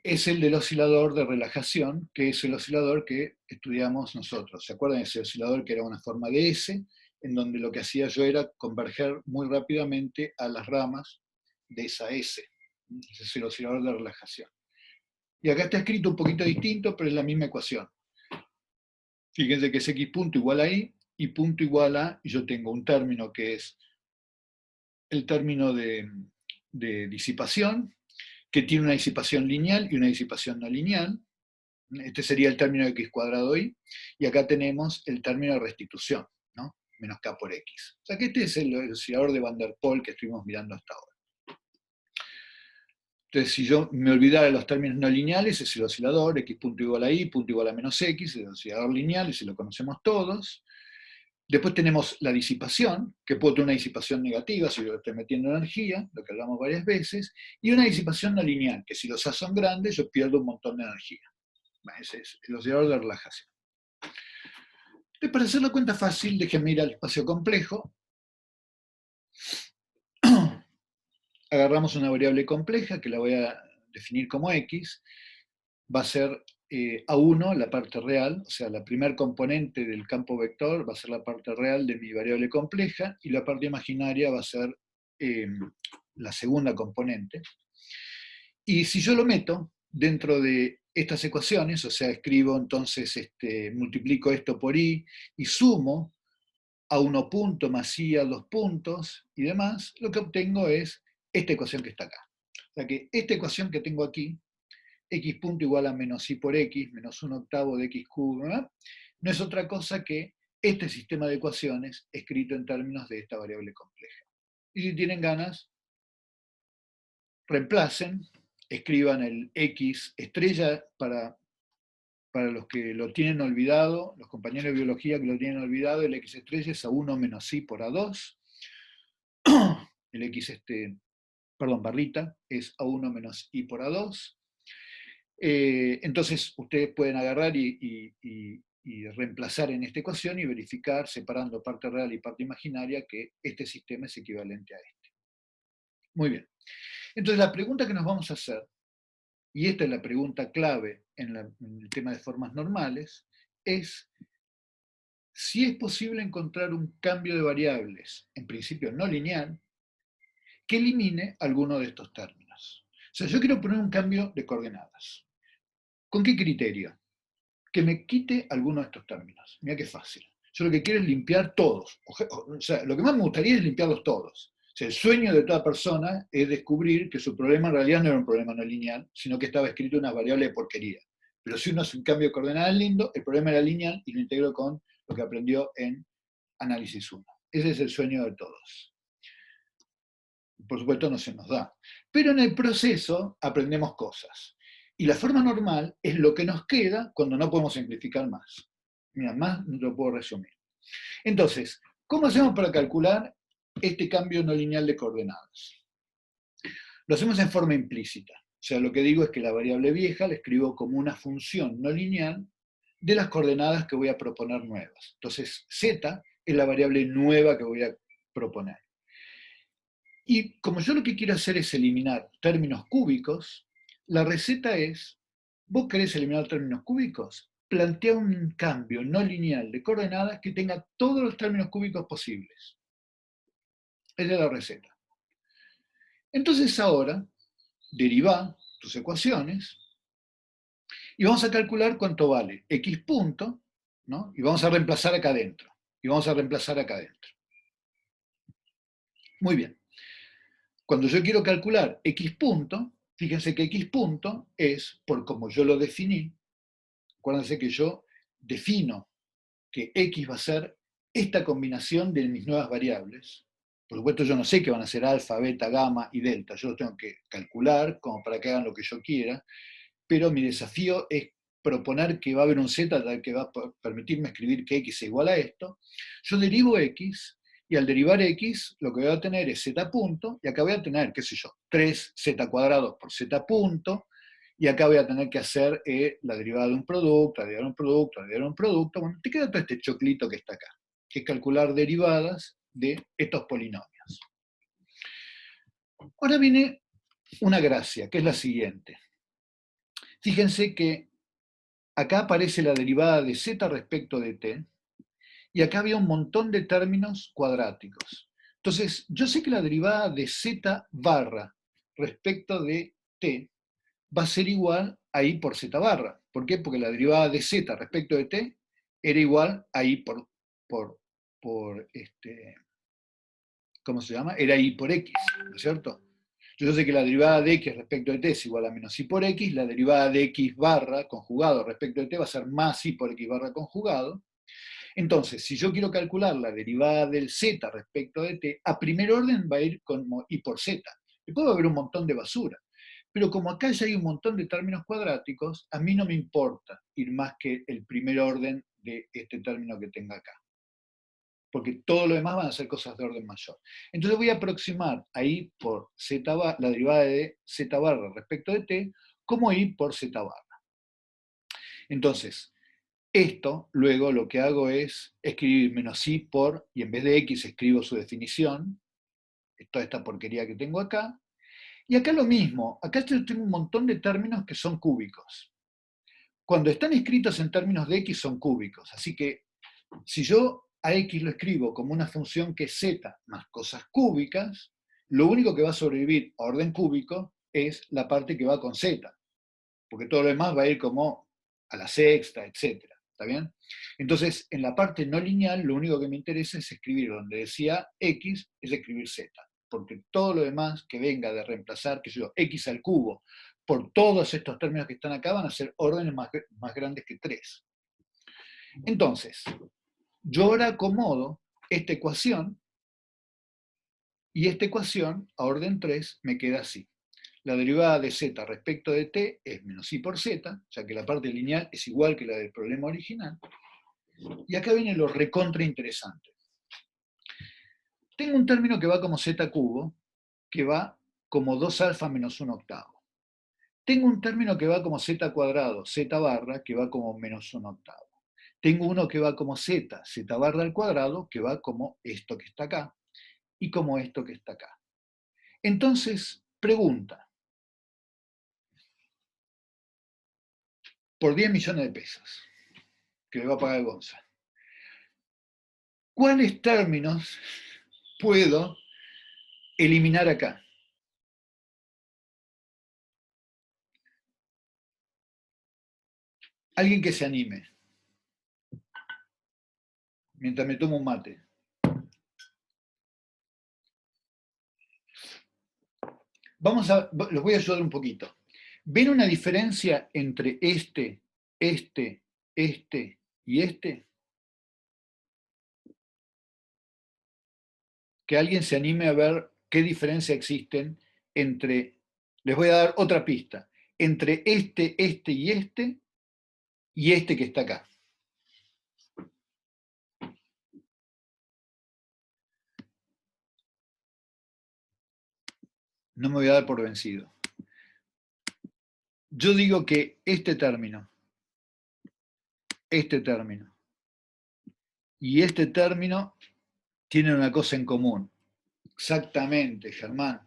es el del oscilador de relajación, que es el oscilador que estudiamos nosotros. ¿Se acuerdan de ese oscilador que era una forma de S, en donde lo que hacía yo era converger muy rápidamente a las ramas de esa S? Ese es el oscilador de relajación. Y acá está escrito un poquito distinto, pero es la misma ecuación. Fíjense que es x punto igual a y, y punto igual a, y yo tengo un término que es el término de disipación, que tiene una disipación lineal y una disipación no lineal. Este sería el término de x cuadrado y acá tenemos el término de restitución, ¿no? Menos k por x. O sea que este es el oscilador de Van der Pol que estuvimos mirando hasta ahora. Entonces, si yo me olvidara de los términos no lineales, es el oscilador x punto igual a y, punto igual a menos x, el oscilador lineal, ese lo conocemos todos. Después tenemos la disipación, que puedo tener una disipación negativa si yo estoy metiendo energía, lo que hablamos varias veces, y una disipación no lineal, que si los A son grandes, yo pierdo un montón de energía. Ese es el oscilador de relajación. Entonces, para hacer la cuenta fácil, déjenme ir al espacio complejo. Agarramos una variable compleja, que la voy a definir como x, va a ser A1, la parte real, o sea, la primer componente del campo vector va a ser la parte real de mi variable compleja, y la parte imaginaria va a ser la segunda componente. Y si yo lo meto dentro de estas ecuaciones, o sea, escribo entonces, multiplico esto por y sumo A1 punto más y a 2 puntos y demás, lo que obtengo es esta ecuación que está acá. O sea que esta ecuación que tengo aquí, x punto igual a menos y por x, menos 1/8 de x cubo, ¿verdad? No es otra cosa que este sistema de ecuaciones escrito en términos de esta variable compleja. Y si tienen ganas, reemplacen, escriban el x estrella para los que lo tienen olvidado, los compañeros de biología que lo tienen olvidado, el x estrella es A1 menos y por A2, el x, barrita, es A1 menos y por A2. Entonces ustedes pueden agarrar y reemplazar en esta ecuación y verificar, separando parte real y parte imaginaria, que este sistema es equivalente a este. Muy bien. Entonces la pregunta que nos vamos a hacer, y esta es la pregunta clave en el tema de formas normales, es si es posible encontrar un cambio de variables, en principio no lineal, que elimine alguno de estos términos. O sea, yo quiero poner un cambio de coordenadas. ¿Con qué criterio? Que me quite alguno de estos términos. Mira qué fácil. Yo lo que quiero es limpiar todos. O sea, lo que más me gustaría es limpiarlos todos. O sea, el sueño de toda persona es descubrir que su problema en realidad no era un problema no lineal, sino que estaba escrito en una variable de porquería. Pero si uno hace un cambio de coordenadas lindo, el problema era lineal y lo integro con lo que aprendió en análisis 1. Ese es el sueño de todos. Por supuesto no se nos da. Pero en el proceso aprendemos cosas. Y la forma normal es lo que nos queda cuando no podemos simplificar más. Mira, más no lo puedo resumir. Entonces, ¿cómo hacemos para calcular este cambio no lineal de coordenadas? Lo hacemos en forma implícita. O sea, lo que digo es que la variable vieja la escribo como una función no lineal de las coordenadas que voy a proponer nuevas. Entonces, z es la variable nueva que voy a proponer. Y como yo lo que quiero hacer es eliminar términos cúbicos, la receta es, ¿vos querés eliminar términos cúbicos? Plantea un cambio no lineal de coordenadas que tenga todos los términos cúbicos posibles. Esa es la receta. Entonces ahora, derivá tus ecuaciones y vamos a calcular cuánto vale x punto, ¿no? Y vamos a reemplazar acá adentro. Y vamos a reemplazar acá adentro. Muy bien. Cuando yo quiero calcular x punto, fíjense que x punto es, por como yo lo definí, acuérdense que yo defino que x va a ser esta combinación de mis nuevas variables. Por supuesto yo no sé qué van a ser alfa, beta, gamma y delta, yo lo tengo que calcular como para que hagan lo que yo quiera, pero mi desafío es proponer que va a haber un z que va a permitirme escribir que x es igual a esto. Yo derivo x, y al derivar x, lo que voy a tener es z punto, y acá voy a tener, qué sé yo, 3z cuadrados por z punto, y acá voy a tener que hacer la derivada de un producto, la derivada de un producto, la derivada de un producto. Bueno, te queda todo este choclito que está acá, que es calcular derivadas de estos polinomios. Ahora viene una gracia, que es la siguiente. Fíjense que acá aparece la derivada de z respecto de t, y acá había un montón de términos cuadráticos. Entonces, yo sé que la derivada de z barra respecto de t va a ser igual a i por z barra. ¿Por qué? Porque la derivada de z respecto de t era igual a i por ¿cómo se llama? Era i por x, ¿no es cierto? Yo sé que la derivada de x respecto de t es igual a menos i por x, la derivada de x barra conjugado respecto de t va a ser más i por x barra conjugado. Entonces, si yo quiero calcular la derivada del z respecto de t, a primer orden va a ir como i por z. Después va a haber un montón de basura. Pero como acá ya hay un montón de términos cuadráticos, a mí no me importa ir más que el primer orden de este término que tenga acá. Porque todo lo demás van a ser cosas de orden mayor. Entonces voy a aproximar a i por z barra, la derivada de z barra respecto de t, como i por z barra. Entonces, esto luego lo que hago es escribir menos i por, y en vez de x escribo su definición, toda esta porquería que tengo acá, y acá lo mismo, acá yo tengo un montón de términos que son cúbicos. Cuando están escritos en términos de x son cúbicos, así que si yo a x lo escribo como una función que es z más cosas cúbicas, lo único que va a sobrevivir a orden cúbico es la parte que va con z, porque todo lo demás va a ir como a la sexta, etc. ¿Está bien? Entonces, en la parte no lineal, lo único que me interesa es escribir donde decía x, es escribir z, porque todo lo demás que venga de reemplazar, que yo, x al cubo, por todos estos términos que están acá, van a ser órdenes más grandes que 3. Entonces, yo ahora acomodo esta ecuación, y esta ecuación, a orden 3, me queda así. La derivada de z respecto de t es menos i por z, ya que la parte lineal es igual que la del problema original. Y acá viene lo recontra interesante. Tengo un término que va como z cubo, que va como 2 alfa menos 1 octavo. Tengo un término que va como z cuadrado, z barra, que va como menos 1 octavo. Tengo uno que va como z, z barra al cuadrado, que va como esto que está acá, y como esto que está acá. Entonces, pregunta. Por 10 millones de pesos, que le va a pagar Gonza, ¿cuáles términos puedo eliminar acá? Alguien que se anime, mientras me tomo un mate. Los voy a ayudar un poquito. ¿Ven una diferencia entre este y este? Que alguien se anime a ver qué diferencia existen entre, les voy a dar otra pista, entre este y este que está acá. No me voy a dar por vencido. Yo digo que este término y este término tienen una cosa en común. Exactamente, Germán.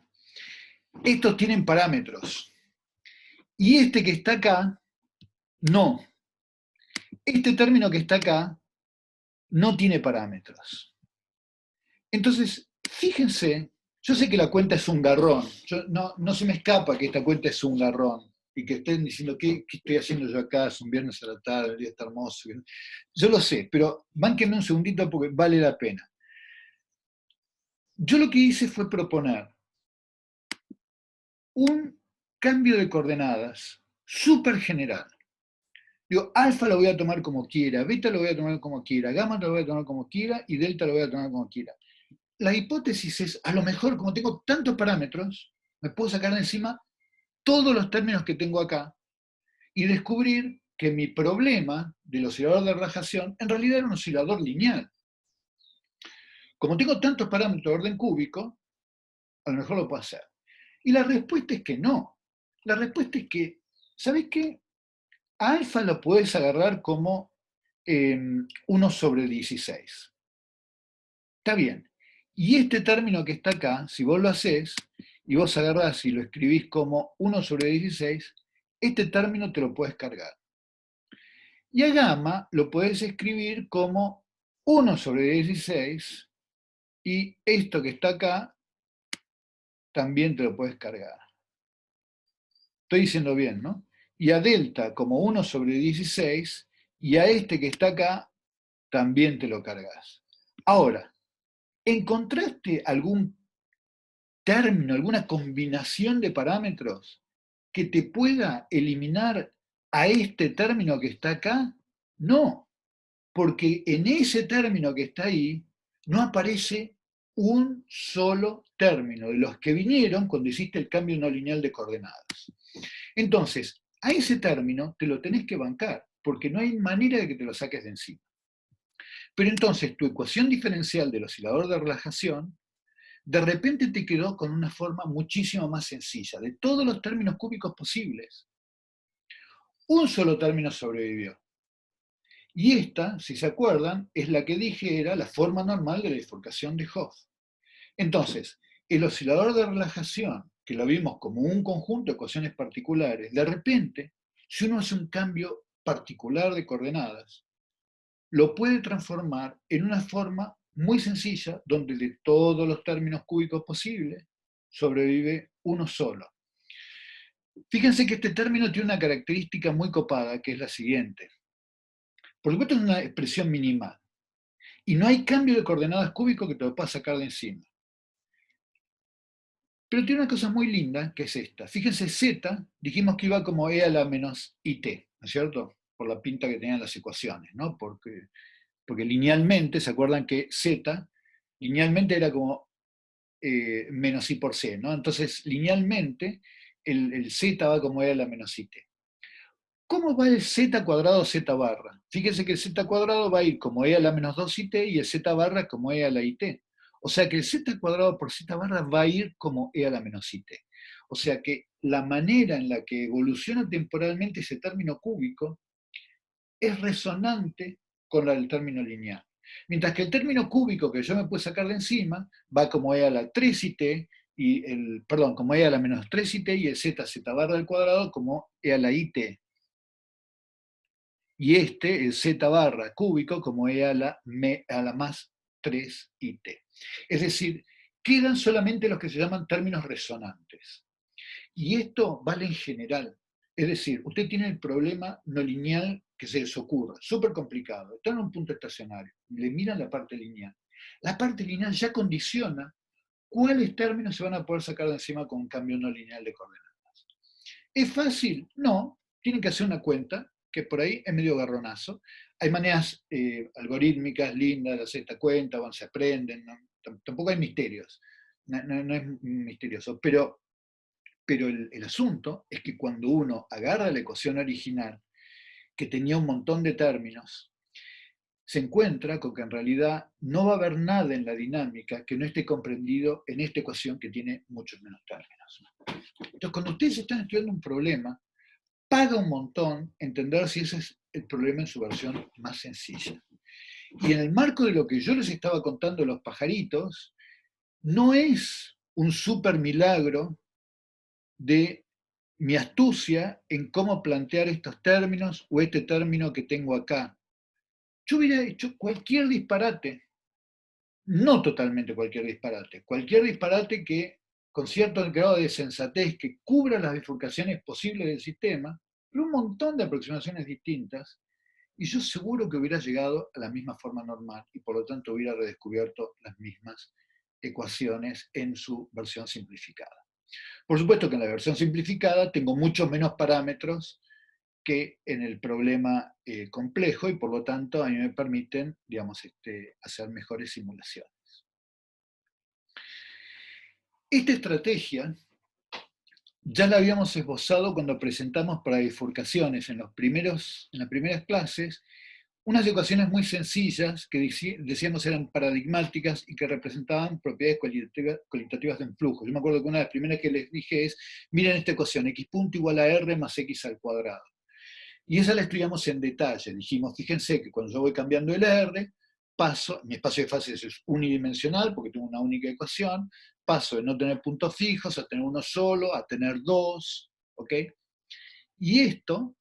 Estos tienen parámetros. Y este que está acá, no. Este término que está acá no tiene parámetros. Entonces, fíjense, yo sé que la cuenta es un garrón. No se me escapa que esta cuenta es un garrón. Y que estén diciendo, ¿qué estoy haciendo yo acá? Es un viernes a la tarde, el día está hermoso. Yo lo sé, pero bánquenme un segundito porque vale la pena. Yo lo que hice fue proponer un cambio de coordenadas súper general. Digo, alfa lo voy a tomar como quiera, beta lo voy a tomar como quiera, gamma lo voy a tomar como quiera y delta lo voy a tomar como quiera. La hipótesis es, a lo mejor, como tengo tantos parámetros, me puedo sacar de encima todos los términos que tengo acá y descubrir que mi problema del oscilador de relajación en realidad era un oscilador lineal. Como tengo tantos parámetros de orden cúbico, a lo mejor lo puedo hacer. Y la respuesta es que no. La respuesta es que, ¿sabes qué? A alfa lo puedes agarrar como 1 sobre 16. Está bien. Y este término que está acá, si vos lo haces, y vos agarrás y lo escribís como 1 sobre 16, este término te lo puedes cargar. Y a gamma lo puedes escribir como 1 sobre 16, y esto que está acá también te lo puedes cargar. Estoy diciendo bien, ¿no? Y a delta como 1 sobre 16, y a este que está acá también te lo cargas. Ahora, ¿encontraste algún término, alguna combinación de parámetros que te pueda eliminar a este término que está acá? No, porque en ese término que está ahí no aparece un solo término de los que vinieron cuando hiciste el cambio no lineal de coordenadas. Entonces, a ese término te lo tenés que bancar, porque no hay manera de que te lo saques de encima. Pero entonces tu ecuación diferencial del oscilador de relajación de repente te quedó con una forma muchísimo más sencilla. De todos los términos cúbicos posibles, un solo término sobrevivió. Y esta, si se acuerdan, es la que dije era la forma normal de la bifurcación de Hopf. Entonces, el oscilador de relajación, que lo vimos como un conjunto de ecuaciones particulares, de repente, si uno hace un cambio particular de coordenadas, lo puede transformar en una forma muy sencilla, donde de todos los términos cúbicos posibles sobrevive uno solo. Fíjense que este término tiene una característica muy copada, que es la siguiente. Por supuesto es una expresión minimal, y no hay cambio de coordenadas cúbico que te lo pueda sacar de encima. Pero tiene una cosa muy linda, que es esta. Fíjense, z, dijimos que iba como e a la menos it, ¿no es cierto? Por la pinta que tenían las ecuaciones, ¿no? Porque linealmente, ¿se acuerdan que z, linealmente era como menos i por c, ¿no? Entonces, linealmente, el z va como e a la menos it. ¿Cómo va el z cuadrado z barra? Fíjense que el z cuadrado va a ir como e a la menos 2it y el z barra como e a la it. O sea que el z cuadrado por z barra va a ir como e a la menos it. O sea que la manera en la que evoluciona temporalmente ese término cúbico es resonante con la del término lineal. Mientras que el término cúbico que yo me puedo sacar de encima va como e a la 3it, como e a la menos 3it y el z barra al cuadrado como e a la it. Y el z barra cúbico como e a la más 3it. Es decir, quedan solamente los que se llaman términos resonantes. Y esto vale en general. Es decir, usted tiene el problema no lineal que se les ocurra, súper complicado. Está en un punto estacionario, le miran la parte lineal. La parte lineal ya condiciona cuáles términos se van a poder sacar de encima con un cambio no lineal de coordenadas. ¿Es fácil? No. Tienen que hacer una cuenta, que por ahí es medio garronazo. Hay maneras algorítmicas lindas de hacer esta cuenta, se aprenden, ¿no? Tampoco hay misterios, no es misterioso, pero el asunto es que cuando uno agarra la ecuación original, que tenía un montón de términos, se encuentra con que en realidad no va a haber nada en la dinámica que no esté comprendido en esta ecuación que tiene muchos menos términos. Entonces, cuando ustedes están estudiando un problema, paga un montón entender si ese es el problema en su versión más sencilla. Y en el marco de lo que yo les estaba contando de los pajaritos, no es un super milagro de mi astucia en cómo plantear estos términos o este término que tengo acá. Yo hubiera hecho cualquier disparate, no totalmente cualquier disparate que con cierto grado de sensatez que cubra las bifurcaciones posibles del sistema, pero un montón de aproximaciones distintas, y yo seguro que hubiera llegado a la misma forma normal y por lo tanto hubiera redescubierto las mismas ecuaciones en su versión simplificada. Por supuesto que en la versión simplificada tengo muchos menos parámetros que en el problema complejo y por lo tanto a mí me permiten, digamos, hacer mejores simulaciones. Esta estrategia ya la habíamos esbozado cuando presentamos para bifurcaciones en las primeras clases unas ecuaciones muy sencillas que decíamos eran paradigmáticas y que representaban propiedades cualitativas de un flujo. Yo me acuerdo que una de las primeras que les dije es, miren esta ecuación, x punto igual a r más x al cuadrado. Y esa la estudiamos en detalle. Dijimos, fíjense que cuando yo voy cambiando el r, mi espacio de fases es unidimensional porque tengo una única ecuación, paso de no tener puntos fijos a tener uno solo, a tener dos, ¿ok? Y esto,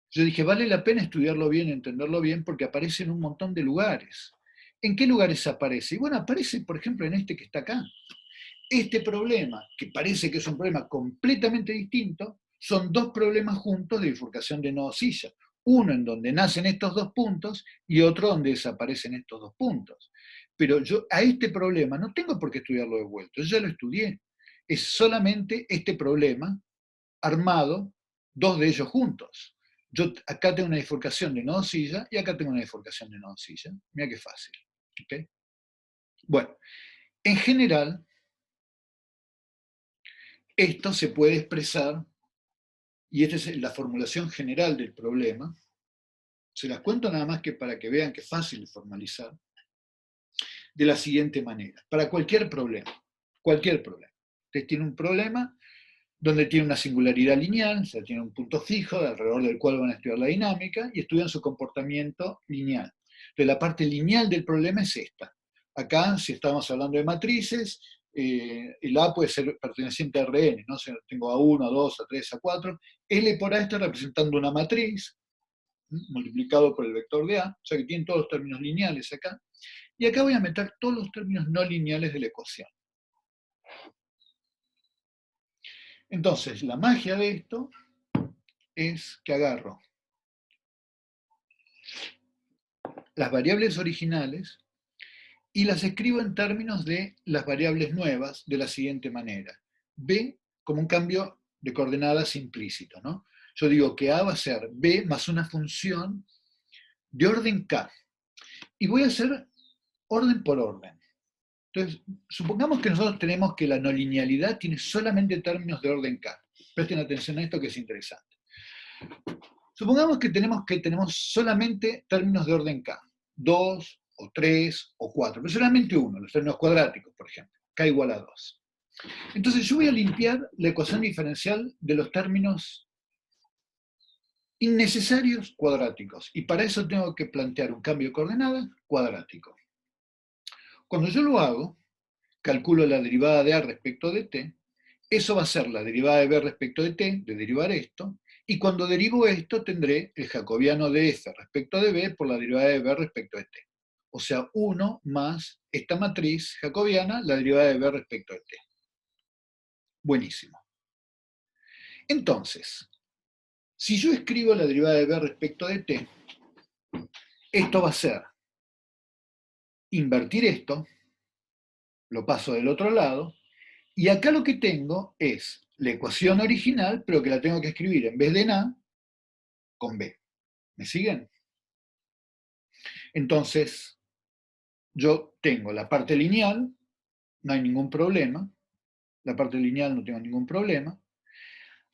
yo dije, vale la pena estudiarlo bien, entenderlo bien, porque aparece en un montón de lugares. ¿En qué lugares aparece? Y bueno, aparece, por ejemplo, en este que está acá. Este problema, que parece que es un problema completamente distinto, son dos problemas juntos de bifurcación de nodo-silla. Uno en donde nacen estos dos puntos y otro donde desaparecen estos dos puntos. Pero yo a este problema no tengo por qué estudiarlo de vuelta, yo ya lo estudié. Es solamente este problema armado, dos de ellos juntos. Yo acá tengo una bifurcación de nodo-silla y acá tengo una bifurcación de nodo-silla. Mira qué fácil. ¿Okay? Bueno, en general, esto se puede expresar, y esta es la formulación general del problema, se las cuento nada más que para que vean que es fácil de formalizar, de la siguiente manera, para cualquier problema. Ustedes tienen un problema donde tiene una singularidad lineal, o sea, tiene un punto fijo alrededor del cual van a estudiar la dinámica y estudian su comportamiento lineal. Entonces, la parte lineal del problema es esta. Acá, si estamos hablando de matrices, el A puede ser perteneciente a Rn, ¿no? O sea, tengo A1, A2, A3, A4. L por A está representando una matriz, multiplicado por el vector de A, o sea que tienen todos los términos lineales acá. Y acá voy a meter todos los términos no lineales de la ecuación. Entonces, la magia de esto es que agarro las variables originales y las escribo en términos de las variables nuevas de la siguiente manera. B como un cambio de coordenadas implícito, ¿no? Yo digo que A va a ser B más una función de orden K. Y voy a hacer orden por orden. Entonces, supongamos que nosotros tenemos que la no linealidad tiene solamente términos de orden K. Presten atención a esto que es interesante. Supongamos que tenemos solamente términos de orden K. 2, o 3, o 4. Pero solamente uno, los términos cuadráticos, por ejemplo. K igual a 2. Entonces yo voy a limpiar la ecuación diferencial de los términos innecesarios cuadráticos. Y para eso tengo que plantear un cambio de coordenadas cuadrático. Cuando yo lo hago, calculo la derivada de A respecto de t, eso va a ser la derivada de B respecto de t, de derivar esto, y cuando derivo esto tendré el jacobiano de f respecto de B por la derivada de B respecto de t. O sea, 1 más esta matriz jacobiana, la derivada de B respecto de t. Buenísimo. Entonces, si yo escribo la derivada de B respecto de t, esto va a ser invertir esto, lo paso del otro lado, y acá lo que tengo es la ecuación original, pero que la tengo que escribir en vez de en A, con B. ¿Me siguen? Entonces, yo tengo la parte lineal, no hay ningún problema. La parte lineal no tengo ningún problema.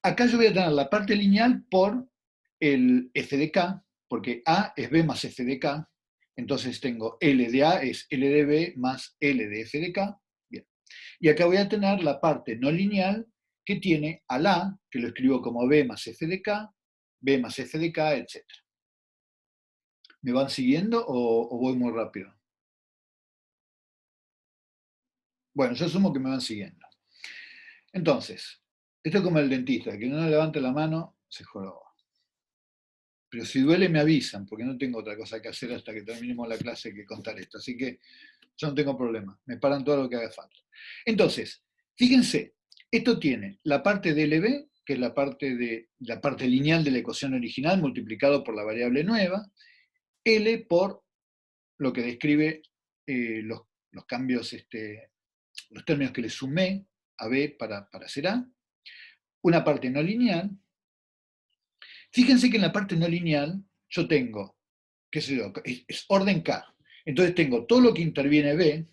Acá yo voy a tener la parte lineal por el f de k, porque A es B más f de k. Entonces tengo L de A es L de B más L de f de k. Bien. Y acá voy a tener la parte no lineal que tiene al A, que lo escribo como B más f de k, B más f de k, etc. ¿Me van siguiendo o voy muy rápido? Bueno, yo asumo que me van siguiendo. Entonces, esto es como el dentista, que no levante la mano, se jorobó. Pero si duele me avisan, porque no tengo otra cosa que hacer hasta que terminemos la clase que contar esto. Así que yo no tengo problema, me paran todo lo que haga falta. Entonces, fíjense, esto tiene la parte de LB, que es la parte lineal de la ecuación original multiplicado por la variable nueva, L por lo que describe los cambios, los términos que le sumé a B para hacer A, una parte no lineal. Fíjense que en la parte no lineal yo tengo, qué sé yo, es orden K. Entonces tengo todo lo que interviene B,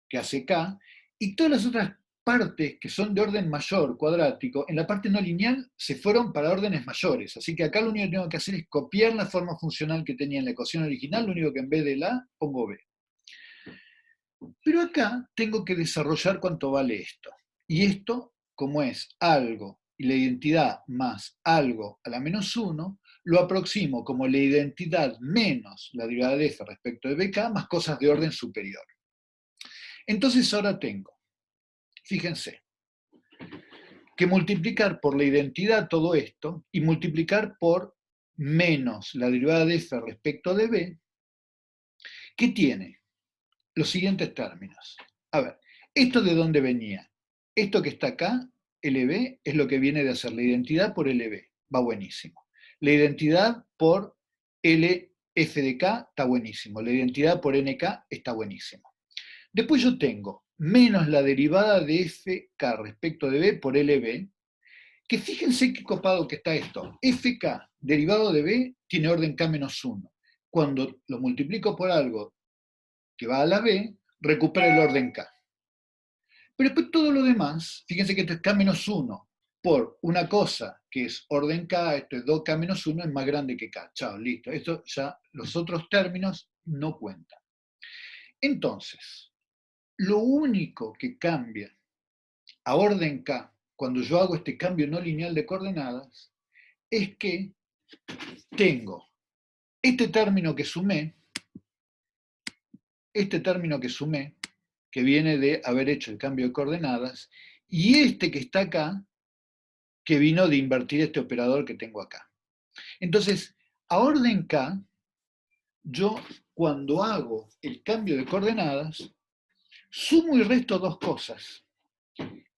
que hace K, y todas las otras partes que son de orden mayor, cuadrático, en la parte no lineal se fueron para órdenes mayores. Así que acá lo único que tengo que hacer es copiar la forma funcional que tenía en la ecuación original, lo único que en vez de la pongo B. Pero acá tengo que desarrollar cuánto vale esto. Y esto, como es algo y la identidad más algo a la menos 1, lo aproximo como la identidad menos la derivada de f respecto de bk más cosas de orden superior. Entonces ahora tengo, fíjense, que multiplicar por la identidad todo esto y multiplicar por menos la derivada de f respecto de b, ¿qué tiene? Los siguientes términos. A ver, ¿esto de dónde venía? Esto que está acá, LB, es lo que viene de hacer la identidad por LB. Va buenísimo. La identidad por LF de K está buenísimo. La identidad por NK está buenísimo. Después yo tengo menos la derivada de FK respecto de B por LB, que fíjense qué copado que está esto. FK derivado de B tiene orden K menos 1. Cuando lo multiplico por algo que va a la B, recupera el orden K. Pero después todo lo demás, fíjense que esto es K menos 1 por una cosa que es orden K, esto es 2K menos 1, es más grande que K. Chao, listo. Esto ya, los otros términos no cuentan. Entonces, lo único que cambia a orden K cuando yo hago este cambio no lineal de coordenadas es que tengo este término que sumé, que viene de haber hecho el cambio de coordenadas, y este que está acá, que vino de invertir este operador que tengo acá. Entonces, a orden K, yo cuando hago el cambio de coordenadas, sumo y resto dos cosas,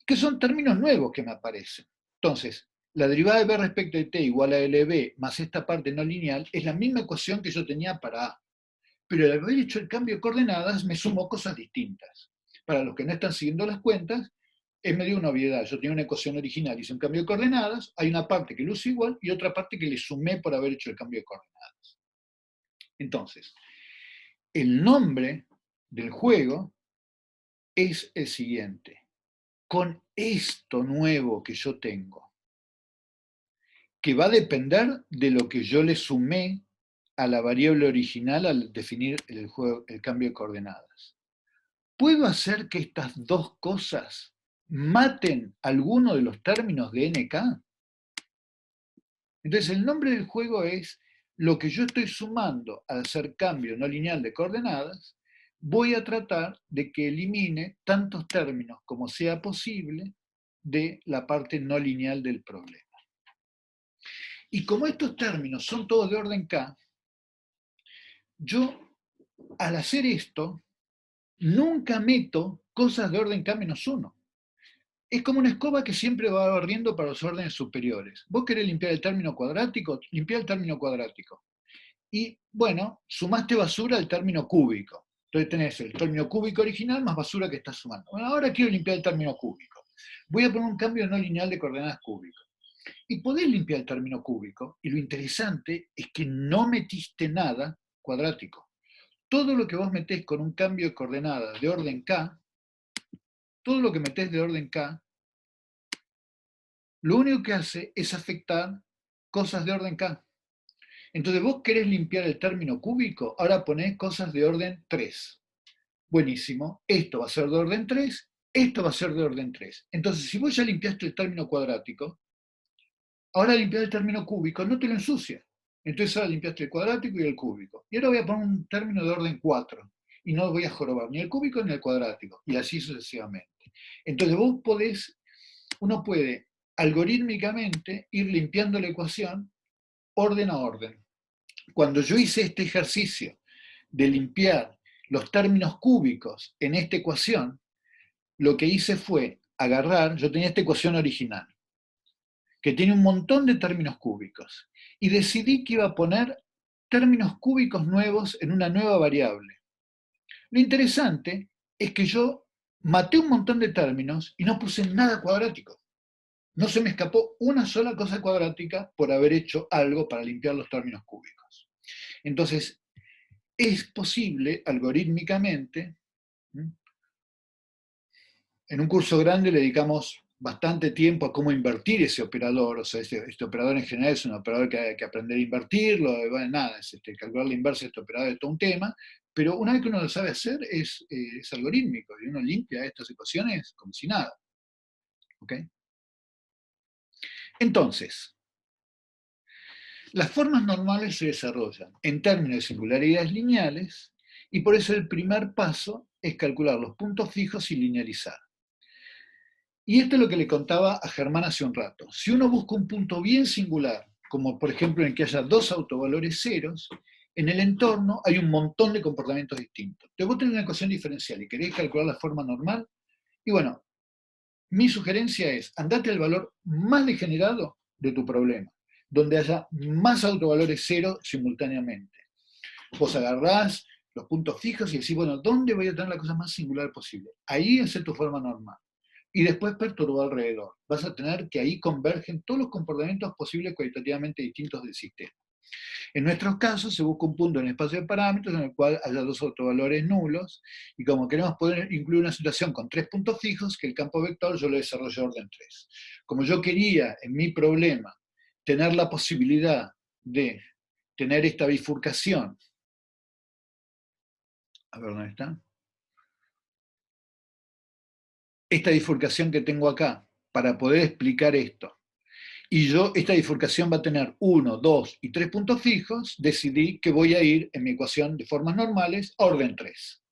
que son términos nuevos que me aparecen. Entonces, la derivada de b respecto de t igual a lb más esta parte no lineal es la misma ecuación que yo tenía para a. Pero al haber hecho el cambio de coordenadas me sumo cosas distintas. Para los que no están siguiendo las cuentas, es medio una obviedad. Yo tenía una ecuación original, hice un cambio de coordenadas, hay una parte que luce igual y otra parte que le sumé por haber hecho el cambio de coordenadas. Entonces, el nombre del juego es el siguiente. Con esto nuevo que yo tengo, que va a depender de lo que yo le sumé a la variable original al definir el cambio de coordenadas. ¿Puedo hacer que estas dos cosas maten alguno de los términos de NK? Entonces el nombre del juego es lo que yo estoy sumando al hacer cambio no lineal de coordenadas, voy a tratar de que elimine tantos términos como sea posible de la parte no lineal del problema. Y como estos términos son todos de orden K, yo al hacer esto nunca meto cosas de orden K-1. Es como una escoba que siempre va barriendo para los órdenes superiores. Vos querés limpiar el término cuadrático, limpia el término cuadrático. Y bueno, sumaste basura al término cúbico. Entonces tenés el término cúbico original más basura que estás sumando. Bueno, ahora quiero limpiar el término cúbico. Voy a poner un cambio no lineal de coordenadas cúbico. Y podés limpiar el término cúbico, y lo interesante es que no metiste nada cuadrático. Todo lo que vos metés con un cambio de coordenadas de orden K, todo lo que metés de orden K, lo único que hace es afectar cosas de orden K. Entonces vos querés limpiar el término cúbico, ahora ponés cosas de orden 3. Buenísimo, esto va a ser de orden 3, esto va a ser de orden 3. Entonces si vos ya limpiaste el término cuadrático, ahora limpiar el término cúbico no te lo ensucia. Entonces ahora limpiaste el cuadrático y el cúbico. Y ahora voy a poner un término de orden 4. y no voy a jorobar ni el cúbico ni el cuadrático, y así sucesivamente. Entonces uno puede algorítmicamente ir limpiando la ecuación orden a orden. Cuando yo hice este ejercicio de limpiar los términos cúbicos en esta ecuación, lo que hice fue agarrar, yo tenía esta ecuación original, que tiene un montón de términos cúbicos, y decidí que iba a poner términos cúbicos nuevos en una nueva variable. Lo interesante es que yo maté un montón de términos y no puse nada cuadrático. No se me escapó una sola cosa cuadrática por haber hecho algo para limpiar los términos cúbicos. Entonces, es posible algorítmicamente, en un curso grande le dedicamos bastante tiempo a cómo invertir ese operador, o sea, este operador en general es un operador que hay que aprender a invertirlo, nada, calcular la inversa de este operador es todo un tema, pero una vez que uno lo sabe hacer es algorítmico, y uno limpia estas ecuaciones como si nada. ¿Ok? Entonces, las formas normales se desarrollan en términos de singularidades lineales, y por eso el primer paso es calcular los puntos fijos y linealizar. Y esto es lo que le contaba a Germán hace un rato. Si uno busca un punto bien singular, como por ejemplo en el que haya dos autovalores ceros, en el entorno hay un montón de comportamientos distintos. Entonces vos tenés una ecuación diferencial y querés calcular la forma normal, y bueno, mi sugerencia es, andate al valor más degenerado de tu problema, donde haya más autovalores cero simultáneamente. Vos agarrás los puntos fijos y decís, bueno, ¿dónde voy a tener la cosa más singular posible? Ahí es tu forma normal. Y después perturbar alrededor. Vas a tener que ahí convergen todos los comportamientos posibles cualitativamente distintos del sistema. En nuestros casos se busca un punto en el espacio de parámetros en el cual haya dos autovalores nulos, y como queremos poder incluir una situación con tres puntos fijos, que el campo vector yo lo desarrollo orden 3. Como yo quería en mi problema tener la posibilidad de tener esta bifurcación, a ver dónde está, esta bifurcación que tengo acá, para poder explicar esto, y esta bifurcación va a tener 1, 2 y 3 puntos fijos, decidí que voy a ir en mi ecuación de formas normales a orden 3.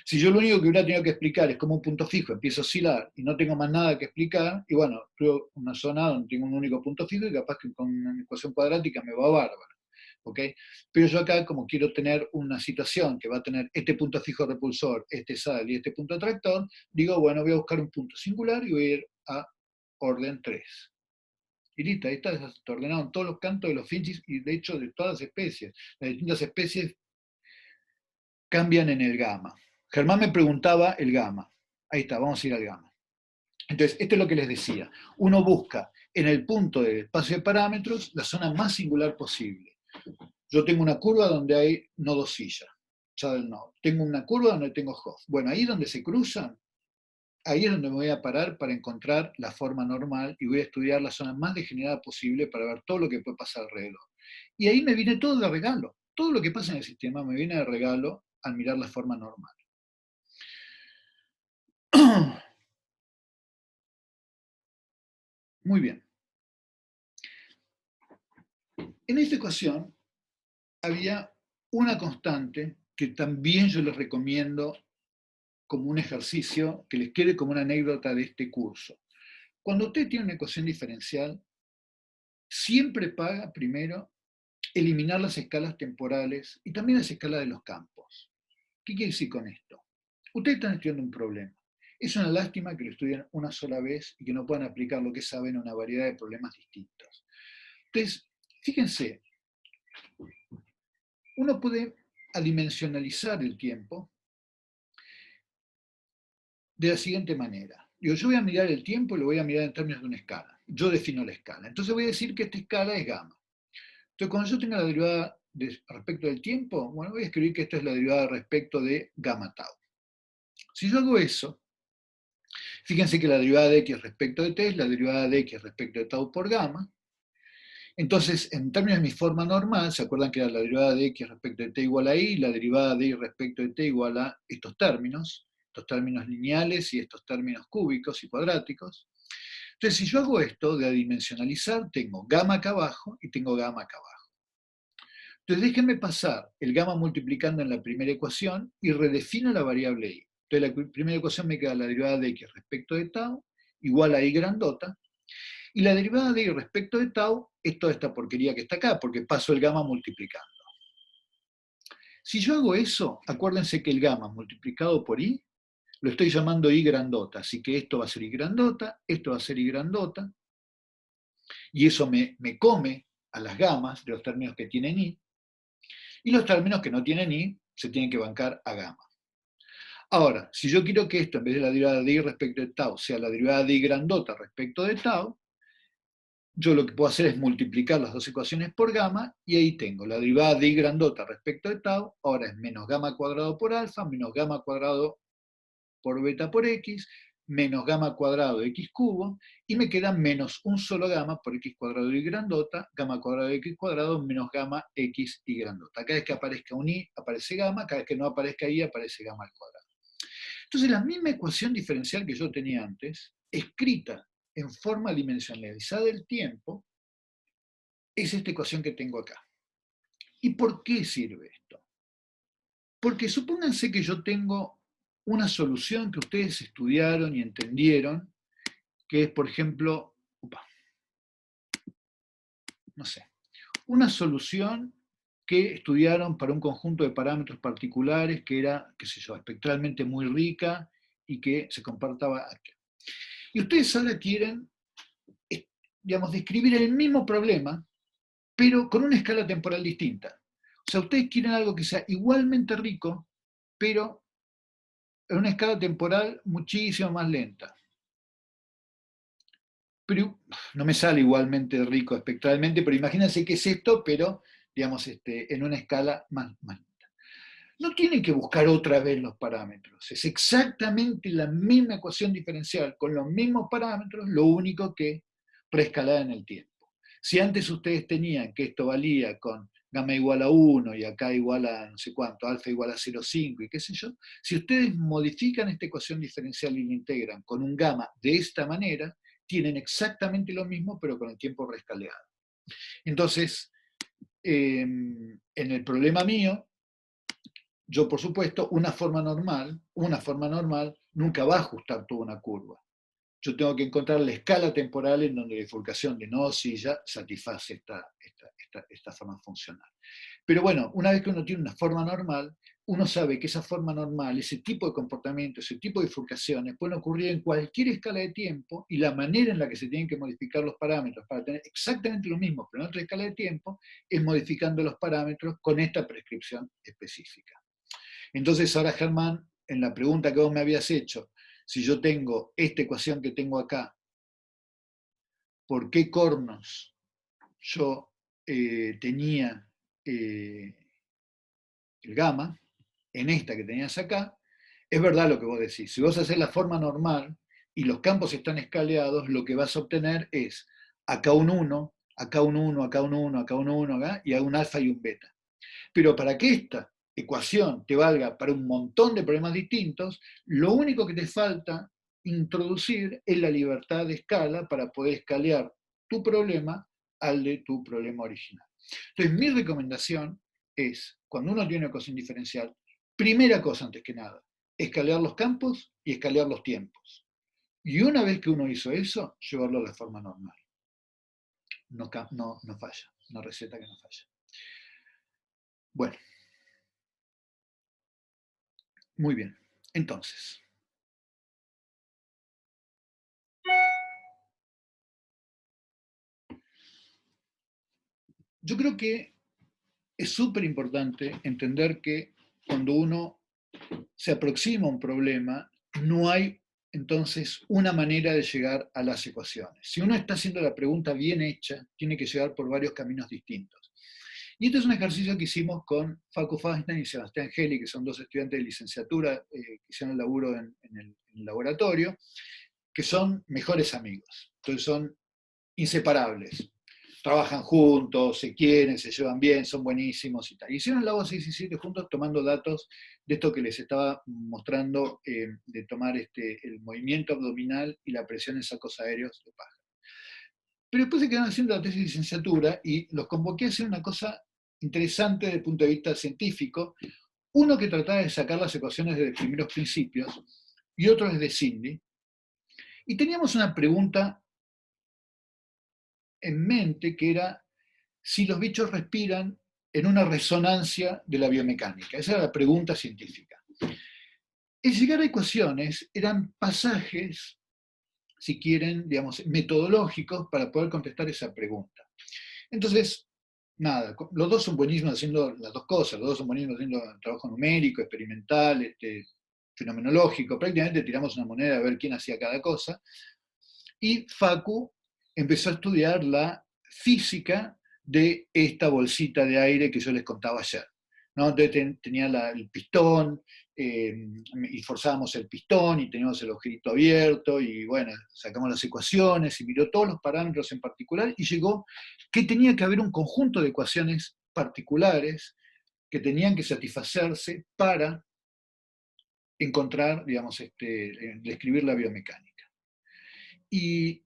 Si yo lo único que hubiera tenido que explicar es cómo un punto fijo empieza a oscilar y no tengo más nada que explicar, y bueno, creo una zona donde tengo un único punto fijo y capaz que con una ecuación cuadrática me va bárbaro. ¿Okay? Pero yo acá, como quiero tener una situación que va a tener este punto fijo repulsor, este sal y este punto atractor, digo, bueno, voy a buscar un punto singular y voy a ir a orden 3. Y listo, ahí está ordenado en todos los cantos de los finches y de hecho de todas las especies. Las distintas especies cambian en el gamma. Germán me preguntaba el gamma. Ahí está, vamos a ir al gamma. Entonces, esto es lo que les decía. Uno busca en el punto del espacio de parámetros la zona más singular posible. Yo tengo una curva donde hay nodo silla, saddle node. Tengo una curva donde tengo Hopf. Bueno, ahí donde se cruzan, ahí es donde me voy a parar para encontrar la forma normal y voy a estudiar la zona más degenerada posible para ver todo lo que puede pasar alrededor. Y ahí me viene todo de regalo. Todo lo que pasa en el sistema me viene de regalo al mirar la forma normal. Muy bien. En esta ecuación había una constante que también yo les recomiendo como un ejercicio que les quede como una anécdota de este curso. Cuando usted tiene una ecuación diferencial, siempre paga primero eliminar las escalas temporales y también las escalas de los campos. ¿Qué quiere decir con esto? Ustedes están estudiando un problema. Es una lástima que lo estudien una sola vez y que no puedan aplicar lo que saben a una variedad de problemas distintos. Entonces, fíjense, uno puede adimensionalizar el tiempo de la siguiente manera. Yo voy a mirar el tiempo y lo voy a mirar en términos de una escala. Yo defino la escala. Entonces voy a decir que esta escala es gamma. Entonces, cuando yo tenga la derivada respecto del tiempo, bueno, voy a escribir que esta es la derivada respecto de gamma tau. Si yo hago eso, fíjense que la derivada de x respecto de t es la derivada de x respecto de tau por gamma. Entonces, en términos de mi forma normal, ¿se acuerdan que era la derivada de x respecto de t igual a y, la derivada de y respecto de t igual a estos términos lineales y estos términos cúbicos y cuadráticos? Entonces, si yo hago esto de adimensionalizar, tengo gamma acá abajo y tengo gamma acá abajo. Entonces déjenme pasar el gamma multiplicando en la primera ecuación y redefino la variable y. Entonces la primera ecuación me queda la derivada de x respecto de tau igual a y grandota, y la derivada de y respecto de tau es toda esta porquería que está acá, porque paso el gamma multiplicando. Si yo hago eso, acuérdense que el gamma multiplicado por y lo estoy llamando y grandota, así que esto va a ser y grandota, esto va a ser y grandota, y eso me come a las gamas de los términos que tienen y los términos que no tienen i se tienen que bancar a gamma. Ahora, si yo quiero que esto, en vez de la derivada de y respecto de tau, sea la derivada de y grandota respecto de tau, yo lo que puedo hacer es multiplicar las dos ecuaciones por gamma, y ahí tengo la derivada de y grandota respecto de tau, ahora es menos gamma cuadrado por alfa, menos gamma cuadrado por beta por x, menos gamma cuadrado de x cubo, y me queda menos un solo gamma por x cuadrado de y grandota, gamma cuadrado de x cuadrado menos gamma x y grandota. Cada vez que aparezca un y, aparece gamma, cada vez que no aparezca y, aparece gamma al cuadrado. Entonces la misma ecuación diferencial que yo tenía antes, escrita en forma dimensionalizada del tiempo, es esta ecuación que tengo acá. ¿Y por qué sirve esto? Porque supónganse que yo tengo una solución que ustedes estudiaron y entendieron, que es, por ejemplo, no sé, una solución que estudiaron para un conjunto de parámetros particulares que era, qué sé yo, espectralmente muy rica y que se comportaba aquí. Y ustedes ahora quieren, digamos, describir el mismo problema, pero con una escala temporal distinta. O sea, ustedes quieren algo que sea igualmente rico, pero en una escala temporal muchísimo más lenta. Pero no me sale igualmente rico espectralmente, pero imagínense que es esto, pero digamos, en una escala más lenta. No tienen que buscar otra vez los parámetros, es exactamente la misma ecuación diferencial con los mismos parámetros, lo único que preescalada en el tiempo. Si antes ustedes tenían que esto valía con gamma igual a 1 y acá igual a no sé cuánto, alfa igual a 0,5 y qué sé yo, si ustedes modifican esta ecuación diferencial y la integran con un gamma de esta manera, tienen exactamente lo mismo pero con el tiempo reescaleado. Entonces, en el problema mío, yo, por supuesto, una forma normal nunca va a ajustar toda una curva. Yo tengo que encontrar la escala temporal en donde la bifurcación de nodos silla satisface esta forma funcional. Pero bueno, una vez que uno tiene una forma normal, uno sabe que esa forma normal, ese tipo de comportamiento, ese tipo de bifurcaciones pueden ocurrir en cualquier escala de tiempo, y la manera en la que se tienen que modificar los parámetros para tener exactamente lo mismo, pero en otra escala de tiempo, es modificando los parámetros con esta prescripción específica. Entonces ahora, Germán, en la pregunta que vos me habías hecho, si yo tengo esta ecuación que tengo acá, ¿por qué cornos yo tenía el gamma en esta que tenías acá? Es verdad lo que vos decís. Si vos haces la forma normal y los campos están escaleados, lo que vas a obtener es acá un 1, acá un 1, acá un 1, acá un 1, acá, y un alfa y un beta. Pero para que esta ecuación te valga para un montón de problemas distintos, lo único que te falta introducir es la libertad de escala para poder escalear tu problema al de tu problema original. Entonces, mi recomendación es, cuando uno tiene una ecuación diferencial, primera cosa antes que nada, escalear los campos y escalear los tiempos. Y una vez que uno hizo eso, llevarlo a la forma normal. No falla, una receta que no falla. Bueno. Muy bien, entonces. Yo creo que es súper importante entender que cuando uno se aproxima a un problema, no hay entonces una manera de llegar a las ecuaciones. Si uno está haciendo la pregunta bien hecha, tiene que llegar por varios caminos distintos. Y este es un ejercicio que hicimos con Falco Feinstein y Sebastián Geli, que son dos estudiantes de licenciatura que hicieron el laburo en el laboratorio, que son mejores amigos. Entonces son inseparables. Trabajan juntos, se quieren, se llevan bien, son buenísimos y tal. Hicieron el lago 6 y 7 juntos tomando datos de esto que les estaba mostrando, de tomar el movimiento abdominal y la presión en sacos aéreos de pájaro. Pero después se quedaron haciendo la tesis de licenciatura y los convoqué a hacer una cosa interesante desde el punto de vista científico, uno que trataba de sacar las ecuaciones de primeros principios y otro es de Cindy. Y teníamos una pregunta en mente que era si los bichos respiran en una resonancia de la biomecánica. Esa era la pregunta científica. El llegar a ecuaciones eran pasajes, si quieren, digamos, metodológicos para poder contestar esa pregunta. Entonces, nada, los dos son buenísimos haciendo las dos cosas, los dos son buenísimos haciendo trabajo numérico, experimental, fenomenológico, prácticamente tiramos una moneda a ver quién hacía cada cosa, y Facu empezó a estudiar la física de esta bolsita de aire que yo les contaba ayer, ¿no? Entonces tenía el pistón, y forzábamos el pistón y teníamos el agujerito abierto y bueno, sacamos las ecuaciones y miró todos los parámetros en particular y llegó que tenía que haber un conjunto de ecuaciones particulares que tenían que satisfacerse para encontrar, digamos, describir la biomecánica. Y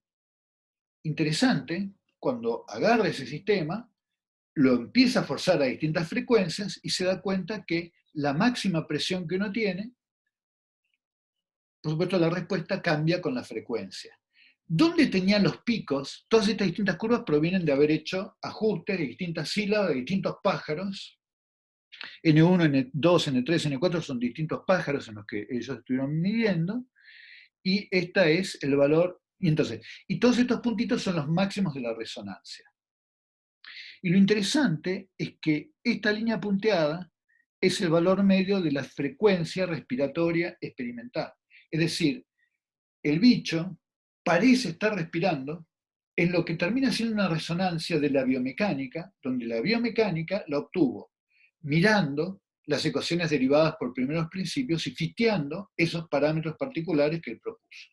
interesante, cuando agarra ese sistema, lo empieza a forzar a distintas frecuencias y se da cuenta que la máxima presión que uno tiene, por supuesto la respuesta cambia con la frecuencia. ¿Dónde tenían los picos? Todas estas distintas curvas provienen de haber hecho ajustes de distintas sílabas, de distintos pájaros. N1, N2, N3, N4 son distintos pájaros en los que ellos estuvieron midiendo, y este es el valor, y todos estos puntitos son los máximos de la resonancia. Y lo interesante es que esta línea punteada es el valor medio de la frecuencia respiratoria experimental. Es decir, el bicho parece estar respirando en lo que termina siendo una resonancia de la biomecánica, donde la biomecánica la obtuvo mirando las ecuaciones derivadas por primeros principios y fiteando esos parámetros particulares que él propuso.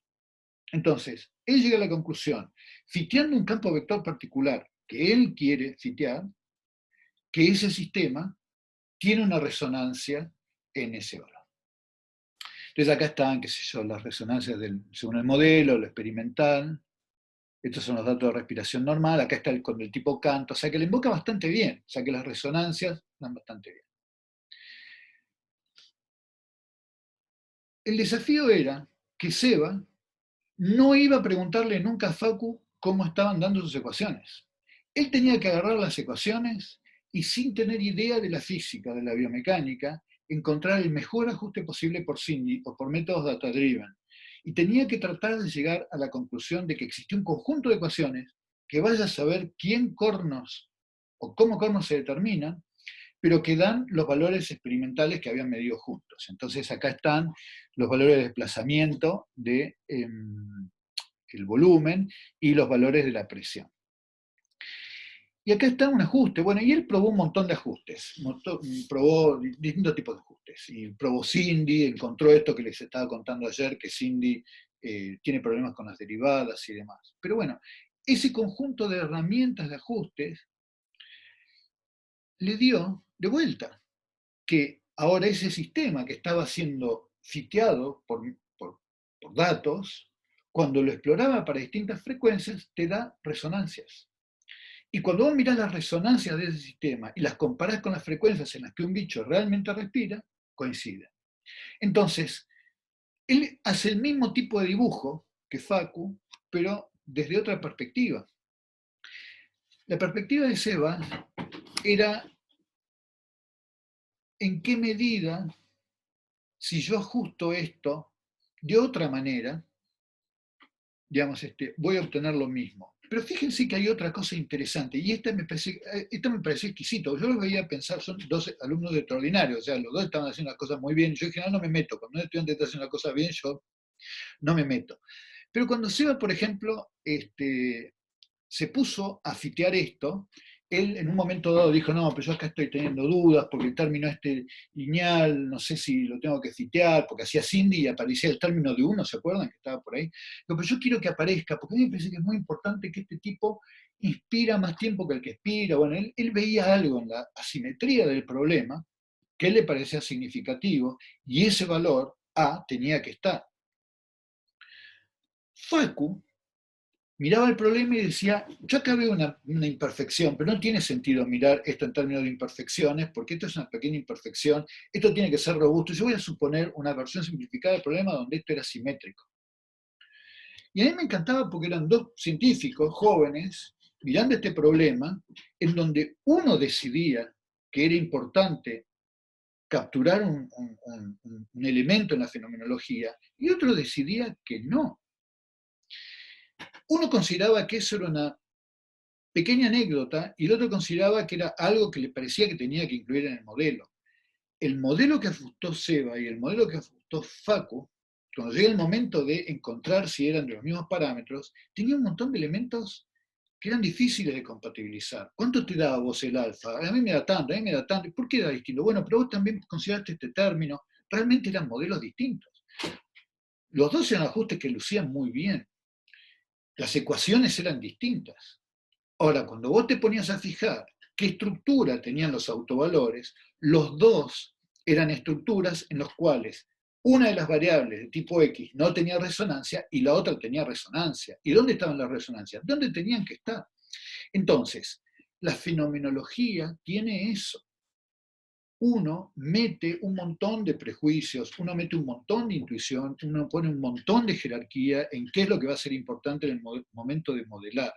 Entonces, él llega a la conclusión, fiteando un campo vector particular que él quiere fitear, que ese sistema tiene una resonancia en ese valor. Entonces acá están, qué sé yo, las resonancias según el modelo, lo experimental. Estos son los datos de respiración normal. Acá está con el tipo Cantor. O sea que le invoca bastante bien. O sea que las resonancias dan bastante bien. El desafío era que Seba no iba a preguntarle nunca a Facu cómo estaban dando sus ecuaciones. Él tenía que agarrar las ecuaciones y sin tener idea de la física, de la biomecánica, encontrar el mejor ajuste posible por Cindy o por métodos data-driven. Y tenía que tratar de llegar a la conclusión de que existía un conjunto de ecuaciones que vaya a saber quién cornos o cómo cornos se determinan, pero que dan los valores experimentales que habían medido juntos. Entonces acá están los valores de desplazamiento del volumen y los valores de la presión. Y acá está un ajuste. Bueno, y él probó un montón de ajustes, probó distintos tipos de ajustes. Y probó Cindy, encontró esto que les estaba contando ayer, que Cindy tiene problemas con las derivadas y demás. Pero bueno, ese conjunto de herramientas de ajustes le dio de vuelta que ahora ese sistema que estaba siendo fiteado por datos, cuando lo exploraba para distintas frecuencias, te da resonancias. Y cuando vos mirás las resonancias de ese sistema y las comparás con las frecuencias en las que un bicho realmente respira, coinciden. Entonces, él hace el mismo tipo de dibujo que Facu, pero desde otra perspectiva. La perspectiva de Seba era en qué medida, si yo ajusto esto de otra manera, digamos, voy a obtener lo mismo. Pero fíjense que hay otra cosa interesante, y esta me pareció exquisito. Yo los veía pensar, son dos alumnos extraordinarios, o sea, los dos estaban haciendo las cosas muy bien. Yo en general no me meto, cuando un estudiante está haciendo las cosas bien, yo no me meto. Pero cuando Seba, por ejemplo, se puso a fitear esto, él en un momento dado dijo, no, pero yo acá estoy teniendo dudas porque el término lineal, no sé si lo tengo que fitear, porque hacía Cindy y aparecía el término de 1, ¿se acuerdan que estaba por ahí? Pero yo quiero que aparezca, porque a mí me parece que es muy importante que este tipo inspira más tiempo que el que expira. Bueno, él veía algo en la asimetría del problema que a él le parecía significativo, y ese valor A tenía que estar. Facu miraba el problema y decía, yo acá veo una imperfección, pero no tiene sentido mirar esto en términos de imperfecciones, porque esto es una pequeña imperfección, esto tiene que ser robusto. Yo voy a suponer una versión simplificada del problema donde esto era simétrico. Y a mí me encantaba porque eran dos científicos jóvenes mirando este problema, en donde uno decidía que era importante capturar un elemento en la fenomenología y otro decidía que no. Uno consideraba que eso era una pequeña anécdota y el otro consideraba que era algo que le parecía que tenía que incluir en el modelo. El modelo que ajustó Seba y el modelo que ajustó Facu, cuando llega el momento de encontrar si eran de los mismos parámetros, tenía un montón de elementos que eran difíciles de compatibilizar. ¿Cuánto te daba vos el alfa? A mí me da tanto, a mí me da tanto. ¿Por qué era distinto? Bueno, pero vos también consideraste este término. Realmente eran modelos distintos. Los dos eran ajustes que lucían muy bien. Las ecuaciones eran distintas. Ahora, cuando vos te ponías a fijar qué estructura tenían los autovalores, los dos eran estructuras en las cuales una de las variables de tipo X no tenía resonancia y la otra tenía resonancia. ¿Y dónde estaban las resonancias? ¿Dónde tenían que estar? Entonces, la fenomenología tiene eso. Uno mete un montón de prejuicios, uno mete un montón de intuición, uno pone un montón de jerarquía en qué es lo que va a ser importante en el momento de modelar.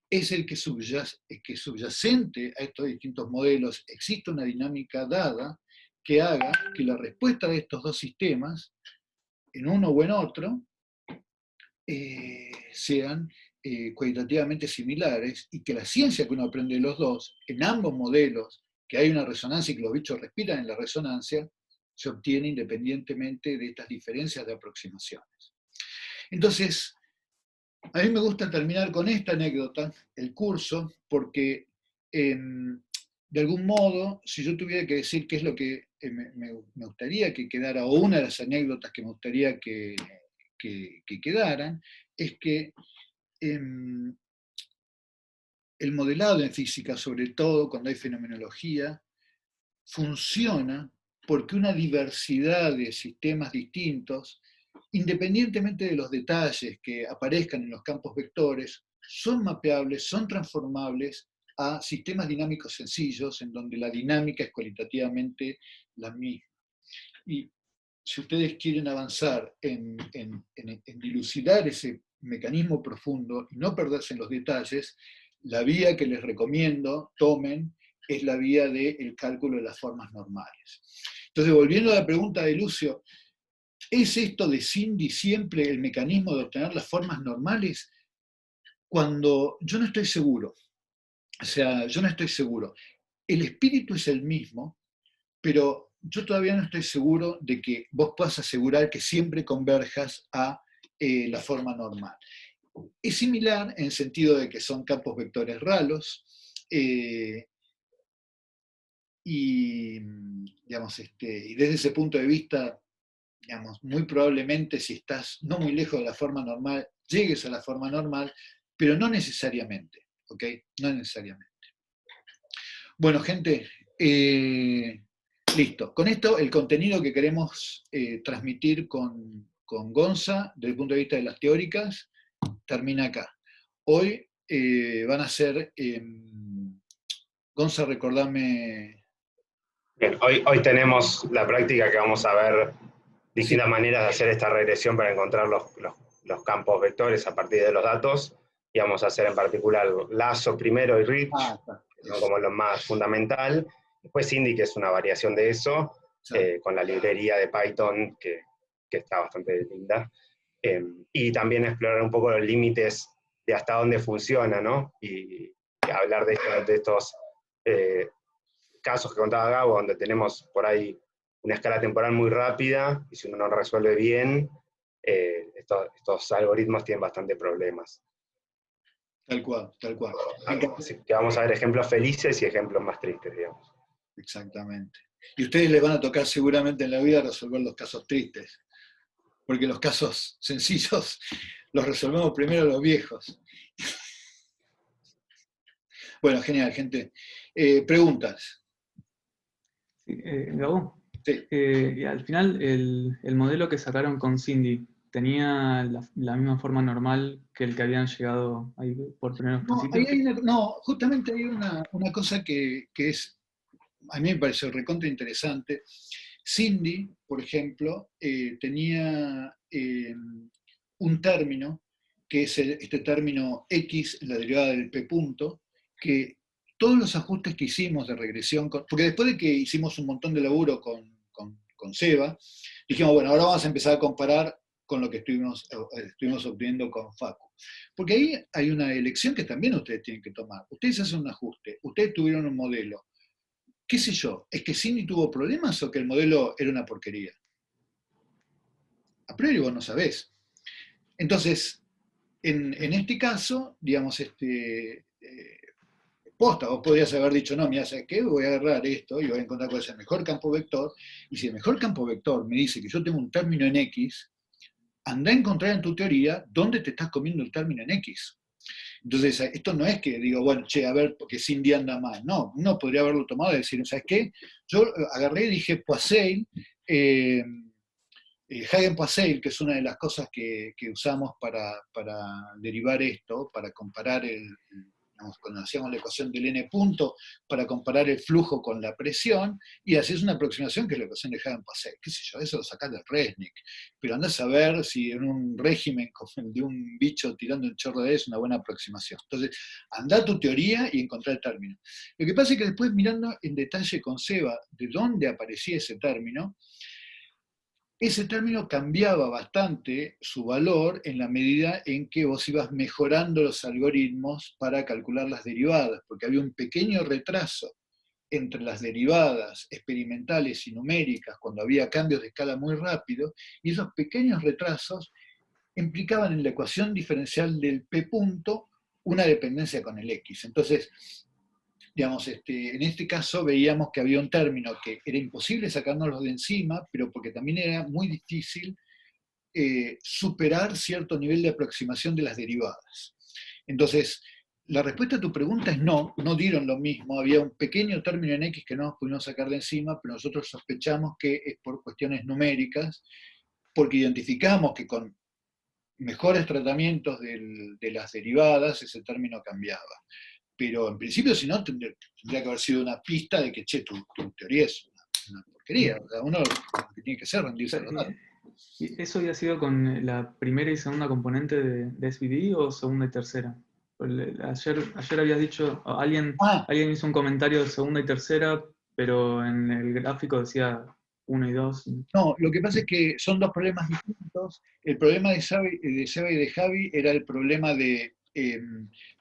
Es el que subyacente a estos distintos modelos existe una dinámica dada que haga que la respuesta de estos dos sistemas, en uno o en otro, sean cualitativamente similares y que la ciencia que uno aprende de los dos, en ambos modelos, que hay una resonancia y que los bichos respiran en la resonancia, se obtiene independientemente de estas diferencias de aproximaciones. Entonces, a mí me gusta terminar con esta anécdota, el curso, porque de algún modo, si yo tuviera que decir qué es lo que me gustaría que quedara, o una de las anécdotas que me gustaría que quedaran, es que el modelado en física, sobre todo cuando hay fenomenología, funciona porque una diversidad de sistemas distintos, independientemente de los detalles que aparezcan en los campos vectores, son mapeables, son transformables a sistemas dinámicos sencillos en donde la dinámica es cualitativamente la misma. Y si ustedes quieren avanzar en dilucidar ese mecanismo profundo y no perderse en los detalles, la vía que les recomiendo tomen es la vía del cálculo de las formas normales. Entonces, volviendo a la pregunta de Lucio, ¿es esto de Cindy siempre el mecanismo de obtener las formas normales? Cuando yo no estoy seguro, o sea, yo no estoy seguro. El espíritu es el mismo, pero yo todavía no estoy seguro de que vos puedas asegurar que siempre converjas a la forma normal. Es similar en el sentido de que son campos vectores ralos, y, digamos, y desde ese punto de vista, digamos, muy probablemente si estás no muy lejos de la forma normal, llegues a la forma normal, pero no necesariamente, ¿ok? No necesariamente. Bueno, gente, listo. Con esto, el contenido que queremos transmitir con Gonza, desde el punto de vista de las teóricas, termina acá. Hoy van a ser, Gonza, recordame. Bien, hoy tenemos la práctica que vamos a ver distintas maneras de hacer esta regresión para encontrar los campos vectores a partir de los datos, y vamos a hacer en particular lazo primero y rich, que son como lo más fundamental. Después Cindy, que es una variación de eso, con la librería de Python, que está bastante linda. Y también explorar un poco los límites de hasta dónde funciona, ¿no? Y hablar de estos casos que contaba Gabo, donde tenemos por ahí una escala temporal muy rápida, y si uno no resuelve bien, estos algoritmos tienen bastante problemas. Tal cual, tal cual. Así que vamos a ver ejemplos felices y ejemplos más tristes, digamos. Exactamente. Y ustedes les van a tocar seguramente en la vida resolver los casos tristes, porque los casos sencillos los resolvemos primero los viejos. Bueno, genial, gente. ¿Preguntas? Sí, Gabo, Sí. y al final el modelo que sacaron con Cindy, tenía la misma forma normal que el que habían llegado ahí por primeros No, principios. justamente hay una cosa que es, a mí me pareció recontra interesante. Cindy, por ejemplo, tenía un término, que es este término X, la derivada del P punto, que todos los ajustes que hicimos de regresión, porque después de que hicimos un montón de laburo con Seba, dijimos, bueno, ahora vamos a empezar a comparar con lo que estuvimos obteniendo con Facu. Porque ahí hay una elección que también ustedes tienen que tomar. Ustedes hacen un ajuste, ustedes tuvieron un modelo. ¿Qué sé yo? ¿Es que Cindy tuvo problemas o que el modelo era una porquería? A priori vos no sabés. Entonces, en este caso, digamos, posta, vos podrías haber dicho, no, mira, ¿sabes qué? Voy a agarrar esto y voy a encontrar cuál es el mejor campo vector, y si el mejor campo vector me dice que yo tengo un término en X, anda a encontrar en tu teoría dónde te estás comiendo el término en X. Entonces, esto no es que digo, bueno, che, a ver, porque Cindy anda mal. No, uno podría haberlo tomado y decir, ¿sabes qué? Yo agarré y dije Poiseuille, Hagen-Poiseuille, que es una de las cosas que usamos para derivar esto, para comparar digamos, cuando hacíamos la ecuación del n punto, para comparar el flujo con la presión, y así es una aproximación que es la ecuación de Hagen-Poiseuille. ¿Qué sé yo? Eso lo sacás del Resnick. Pero andás a ver si en un régimen como el de un bicho tirando un chorro de aire es una buena aproximación. Entonces, andá a tu teoría y encontrá el término. Lo que pasa es que después, mirando en detalle con Seba de dónde aparecía ese término cambiaba bastante su valor en la medida en que vos ibas mejorando los algoritmos para calcular las derivadas, porque había un pequeño retraso entre las derivadas experimentales y numéricas, cuando había cambios de escala muy rápido, y esos pequeños retrasos implicaban en la ecuación diferencial del P punto una dependencia con el X. Entonces, digamos, en este caso veíamos que había un término que era imposible sacárnoslo de encima, pero porque también era muy difícil superar cierto nivel de aproximación de las derivadas. Entonces, la respuesta a tu pregunta es no, no dieron lo mismo, había un pequeño término en X que no nos pudimos sacar de encima, pero nosotros sospechamos que es por cuestiones numéricas, porque identificamos que con mejores tratamientos de las derivadas ese término cambiaba. Pero en principio, si no, tendría que haber sido una pista de que, che, tu teoría es una porquería. O sea, uno lo que tiene que hacer es rendirse a los datos. ¿Y eso había sido con la primera y segunda componente de SVD o segunda y tercera? Ayer habías dicho, alguien hizo un comentario de segunda y tercera, pero en el gráfico decía 1 y 2. No, lo que pasa es que son dos problemas distintos. El problema de Seba y de Javi era el problema de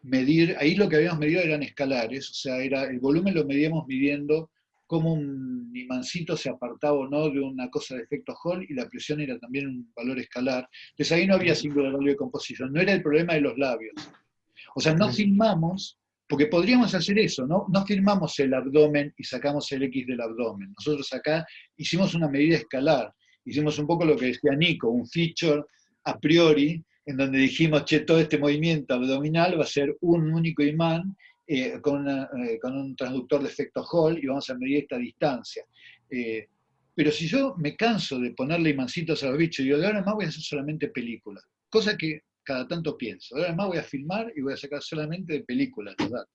medir, ahí lo que habíamos medido eran escalares, o sea, el volumen lo medíamos midiendo cómo un imancito se apartaba o no de una cosa de efecto Hall, y la presión era también un valor escalar. Entonces ahí no había singular value de composición, no era el problema de los labios. O sea, no filmamos, porque podríamos hacer eso, ¿no? No filmamos el abdomen y sacamos el X del abdomen. Nosotros acá hicimos una medida escalar, hicimos un poco lo que decía Nico, un feature a priori, en donde dijimos, che, todo este movimiento abdominal va a ser un único imán con un transductor de efecto Hall, y vamos a medir esta distancia. Pero si yo me canso de ponerle imancitos a los bichos y digo, de ahora más voy a hacer solamente películas, cosa que cada tanto pienso, de ahora más voy a filmar y voy a sacar solamente de películas los datos.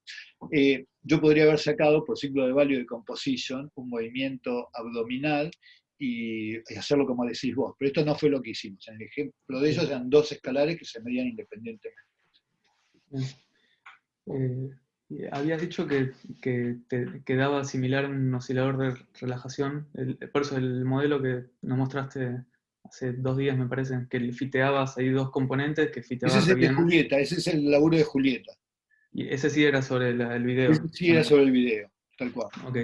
Yo podría haber sacado por ciclo de value de composition un movimiento abdominal y hacerlo como decís vos, pero esto no fue lo que hicimos. En el ejemplo de ellos eran dos escalares que se medían independientemente. Habías dicho que te quedaba similar a un oscilador de relajación, por eso el modelo que nos mostraste hace 2 días, me parece, que fiteabas ahí dos componentes, que Ese fiteabas es re el de bien. Julieta, ese es el laburo de Julieta. Y ese sí era sobre el video. Ese sí era sobre el video, tal cual. Ok.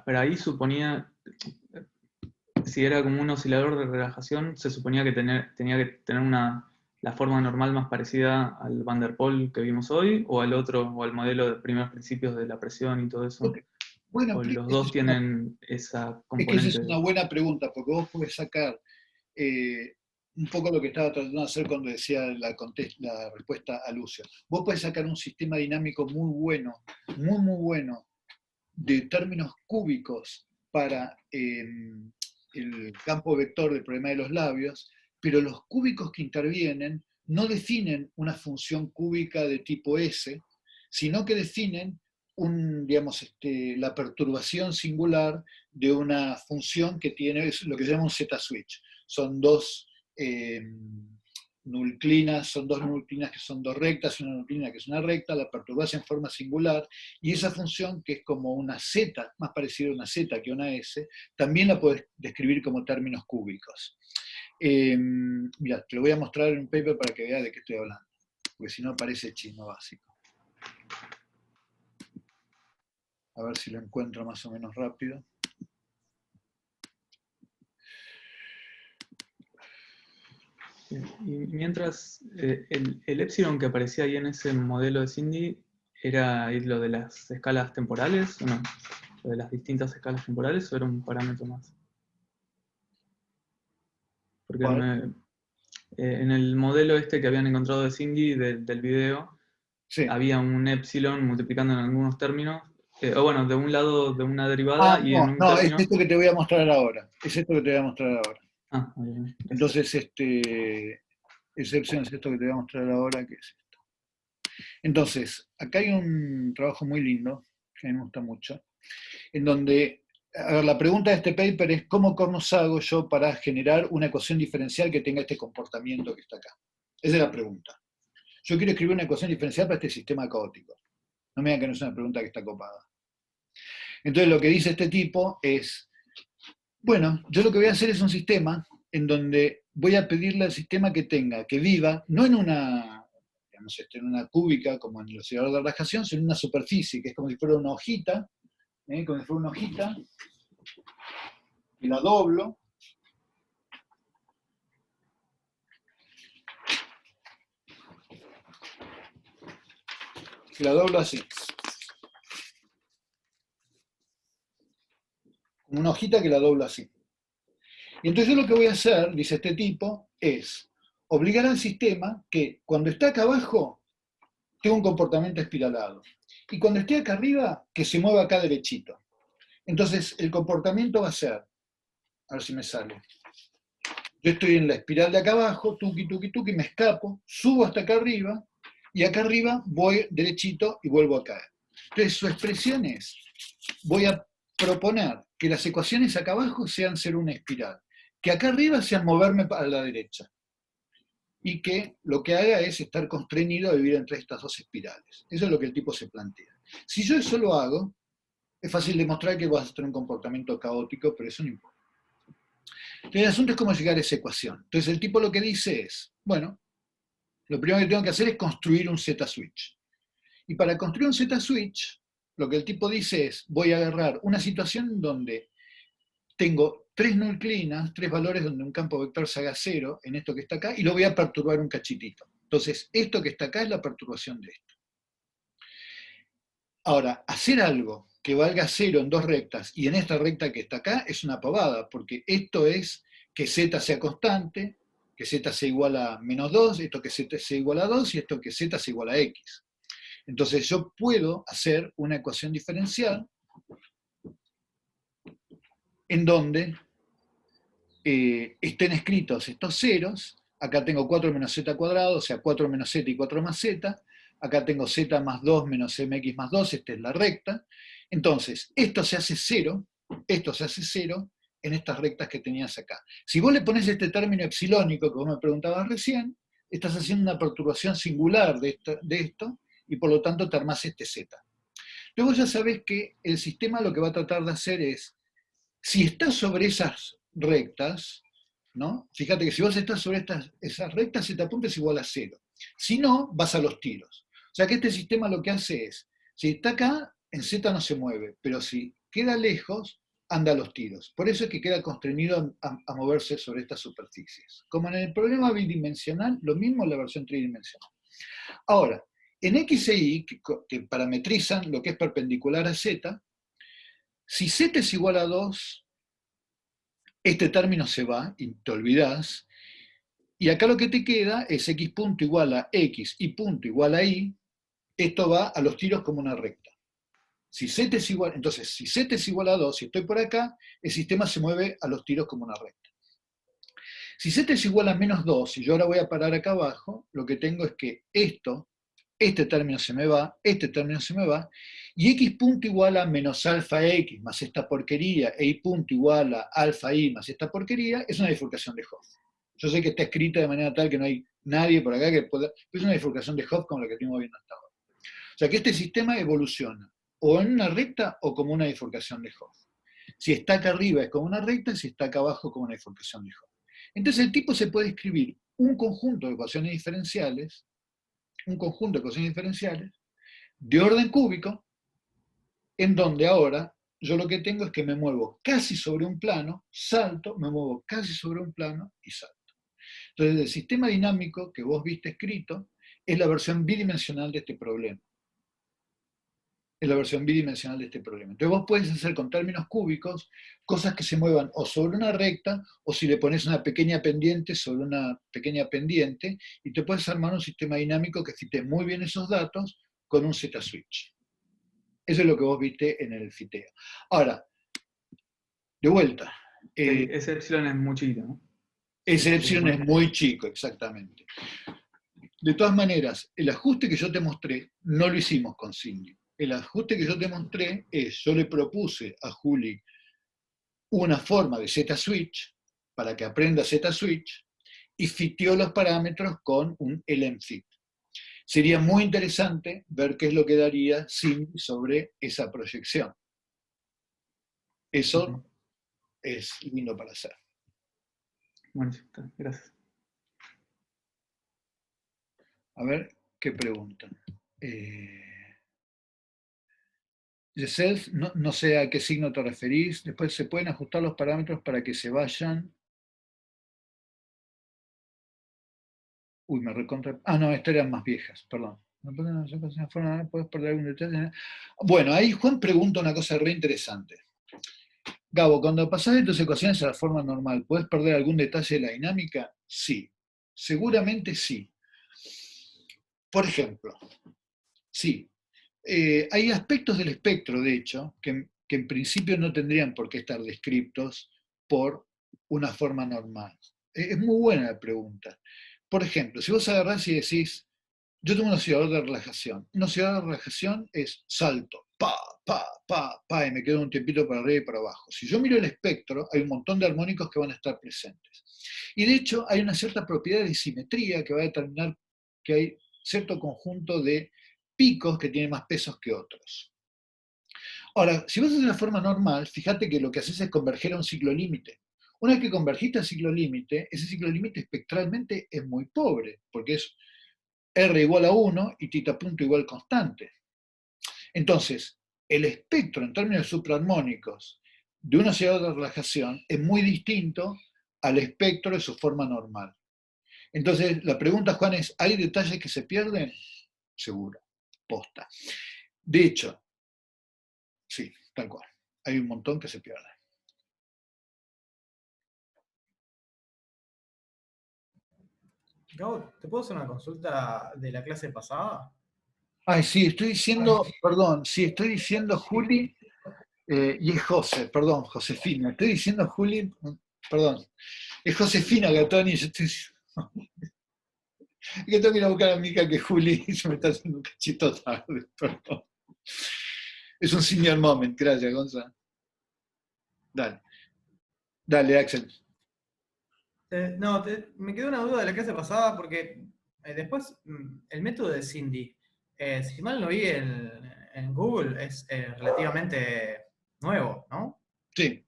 Pero ahí suponía, si era como un oscilador de relajación, se suponía que tenía que tener la forma normal más parecida al Van der Pol que vimos hoy, o al otro, o al modelo de primeros principios de la presión y todo eso. Okay. Bueno, O los dos tienen esa es que esa componente. es una buena pregunta, porque vos podés sacar un poco lo que estaba tratando de hacer cuando decía la respuesta a Lucio. Vos podés sacar un sistema dinámico muy bueno, muy bueno, de términos cúbicos para el campo vector del problema de los labios, pero los cúbicos que intervienen no definen una función cúbica de tipo S, sino que definen la perturbación singular de una función que tiene lo que se llama un Z-switch. Son dos nuclinas, que son dos rectas, y una nuclina que es una recta, la perturbación en forma singular, y esa función, que es como una Z, más parecida a una Z que a una S, también la puedes describir como términos cúbicos. Mira, te lo voy a mostrar en un paper para que veas de qué estoy hablando, porque si no parece chino básico. A ver si lo encuentro más o menos rápido. Y mientras, el epsilon que aparecía ahí en ese modelo de Cindy, ¿era lo de las escalas temporales o no? ¿Lo de las distintas escalas temporales o era un parámetro más? Porque en el modelo este que habían encontrado de Cindy del video, Sí. había un epsilon multiplicando en algunos términos, o bueno, de un lado de una derivada y en un no, término... es esto que te voy a mostrar ahora. Es esto que te voy a mostrar ahora. Ah, bien. Entonces, excepción es esto que te voy a mostrar ahora, que es esto. Entonces, acá hay un trabajo muy lindo, que a mí me gusta mucho, en donde, a ver, la pregunta de este paper es ¿cómo cornos hago yo para generar una ecuación diferencial que tenga este comportamiento que está acá? Esa es la pregunta. Yo quiero escribir una ecuación diferencial para este sistema caótico. No me digan que no es una pregunta que está copada. Entonces lo que dice este tipo es, bueno, yo lo que voy a hacer es un sistema en donde voy a pedirle al sistema que viva, no en una, digamos, en una cúbica como en el oscilador de relajación, sino en una superficie, que es como si fuera una hojita, como si fuera una hojita, y la doblo, y la doblo así. Como una hojita que la doblo así. Y entonces yo lo que voy a hacer, dice este tipo, es obligar al sistema que cuando está acá abajo tenga un comportamiento espiralado. Y cuando esté acá arriba, que se mueva acá derechito. Entonces el comportamiento va a ser, a ver si me sale. Yo estoy en la espiral de acá abajo, tuki, tuki, tuki, me escapo, subo hasta acá arriba, y acá arriba voy derechito y vuelvo a caer. Entonces su expresión es, voy a proponer que las ecuaciones acá abajo sean ser una espiral, que acá arriba sean moverme a la derecha, y que lo que haga es estar constreñido a vivir entre estas dos espirales. Eso es lo que el tipo se plantea. Si yo eso lo hago, es fácil demostrar que vas a tener un comportamiento caótico, pero eso no importa. Entonces el asunto es cómo llegar a esa ecuación. Entonces el tipo lo que dice es, bueno, lo primero que tengo que hacer es construir un Z-switch. Y para construir un Z-switch, lo que el tipo dice es, voy a agarrar una situación donde tengo tres nuclinas, tres valores donde un campo vector se haga cero, en esto que está acá, y lo voy a perturbar un cachitito. Entonces, esto que está acá es la perturbación de esto. Ahora, hacer algo que valga cero en dos rectas, y en esta recta que está acá, es una pavada, porque esto es que z sea constante, que z sea igual a menos 2, esto que z sea igual a 2, y esto que z sea igual a x. Entonces yo puedo hacer una ecuación diferencial en donde estén escritos estos ceros. Acá tengo 4 menos z cuadrado, o sea 4 menos z y 4 más z. Acá tengo z más 2 menos mx más 2, esta es la recta. Entonces, esto se hace cero en estas rectas que tenías acá. Si vos le pones este término epsilónico que vos me preguntabas recién, estás haciendo una perturbación singular de esto y por lo tanto te armás este z. Luego ya sabés que el sistema lo que va a tratar de hacer es, si estás sobre esas rectas, ¿no? Fíjate que si vos estás sobre esas rectas, z punto es igual a 0. Si no, vas a los tiros. O sea que este sistema lo que hace es, si está acá, en z no se mueve, pero si queda lejos, anda a los tiros. Por eso es que queda constreñido a moverse sobre estas superficies. Como en el problema bidimensional, lo mismo en la versión tridimensional. Ahora, en X e Y, que parametrizan lo que es perpendicular a Z, si Z es igual a 2, este término se va y te olvidás, y acá lo que te queda es X punto igual a X y punto igual a Y, esto va a los tiros como una recta. Si Z es igual, entonces, si Z es igual a 2, si estoy por acá, el sistema se mueve a los tiros como una recta. Si z es igual a menos 2, y yo ahora voy a parar acá abajo, lo que tengo es que este término se me va, este término se me va, y x punto igual a menos alfa x más esta porquería, e y punto igual a alfa y más esta porquería, es una bifurcación de Hopf. Yo sé que está escrita de manera tal que no hay nadie por acá que pueda, pero es una bifurcación de Hopf como la que estuvimos viendo hasta ahora. O sea que este sistema evoluciona, o en una recta o como una bifurcación de Hopf. Si está acá arriba es como una recta, si está acá abajo como una bifurcación de Hopf. Entonces el tipo se puede escribir un conjunto de ecuaciones diferenciales, de orden cúbico, en donde ahora yo lo que tengo es que me muevo casi sobre un plano, salto, me muevo casi sobre un plano y salto. Entonces el sistema dinámico que vos viste escrito es la versión bidimensional de este problema. Entonces vos puedes hacer con términos cúbicos cosas que se muevan o sobre una recta, o si le pones una pequeña pendiente sobre una pequeña pendiente, y te puedes armar un sistema dinámico que fite muy bien esos datos con un Z-switch. Eso es lo que vos viste en el fiteo. Ahora, de vuelta. Ese epsilon es muy chiquito, ¿no? Ese epsilon es muy chico, exactamente. De todas maneras, el ajuste que yo te mostré no lo hicimos con Cindy. El ajuste que yo te mostré es, yo le propuse a Juli una forma de Z-switch para que aprenda Z-switch y fiteó los parámetros con un LM-fit. Sería muy interesante ver qué es lo que daría Cindy sobre esa proyección. Eso es lindo para hacer. Bueno, gracias. A ver, ¿qué preguntan? Yourself, no sé a qué signo te referís. Después se pueden ajustar los parámetros para que se vayan. Uy, me recontra. Ah, no, estas eran más viejas, perdón. ¿Puedes perder algún detalle? Bueno, ahí Juan pregunta una cosa re interesante. Gabo, cuando pasás de tus ecuaciones a la forma normal, ¿puedes perder algún detalle de la dinámica? Sí, seguramente sí. Por ejemplo, sí. Hay aspectos del espectro, de hecho, que en principio no tendrían por qué estar descritos por una forma normal. Es muy buena la pregunta. Por ejemplo, si vos agarrás y decís, yo tengo un oscilador de relajación. Un oscilador de relajación es salto, pa, y me quedo un tiempito para arriba y para abajo. Si yo miro el espectro, hay un montón de armónicos que van a estar presentes. Y de hecho, hay una cierta propiedad de simetría que va a determinar que hay cierto conjunto de picos que tienen más pesos que otros. Ahora, si vos haces la forma normal, fíjate que lo que haces es converger a un ciclo límite. Una vez que convergiste al ciclo límite, ese ciclo límite espectralmente es muy pobre, porque es R igual a 1 y θ punto igual constante. Entonces, el espectro en términos supraarmónicos de un oscilador de relajación es muy distinto al espectro de su forma normal. Entonces, la pregunta, Juan, es, ¿hay detalles que se pierden? Seguro, posta. De hecho, sí, tal cual. Hay un montón que se pierden. Gabo, ¿te puedo hacer una consulta de la clase pasada? Ay, sí, estoy diciendo, perdón, sí, estoy diciendo Juli, y es José, perdón, Josefina. Estoy diciendo Juli, perdón, es Josefina Gatoni, yo estoy diciendo... Es que tengo que ir a buscar a mi hija que Juli se me está haciendo un cachito tarde, perdón. Es un senior moment, gracias, Gonza. Dale. Dale, Axel. No, me quedó una duda de la clase pasada porque después el método de Cindy, si mal no vi en Google, es relativamente nuevo, ¿no? Sí.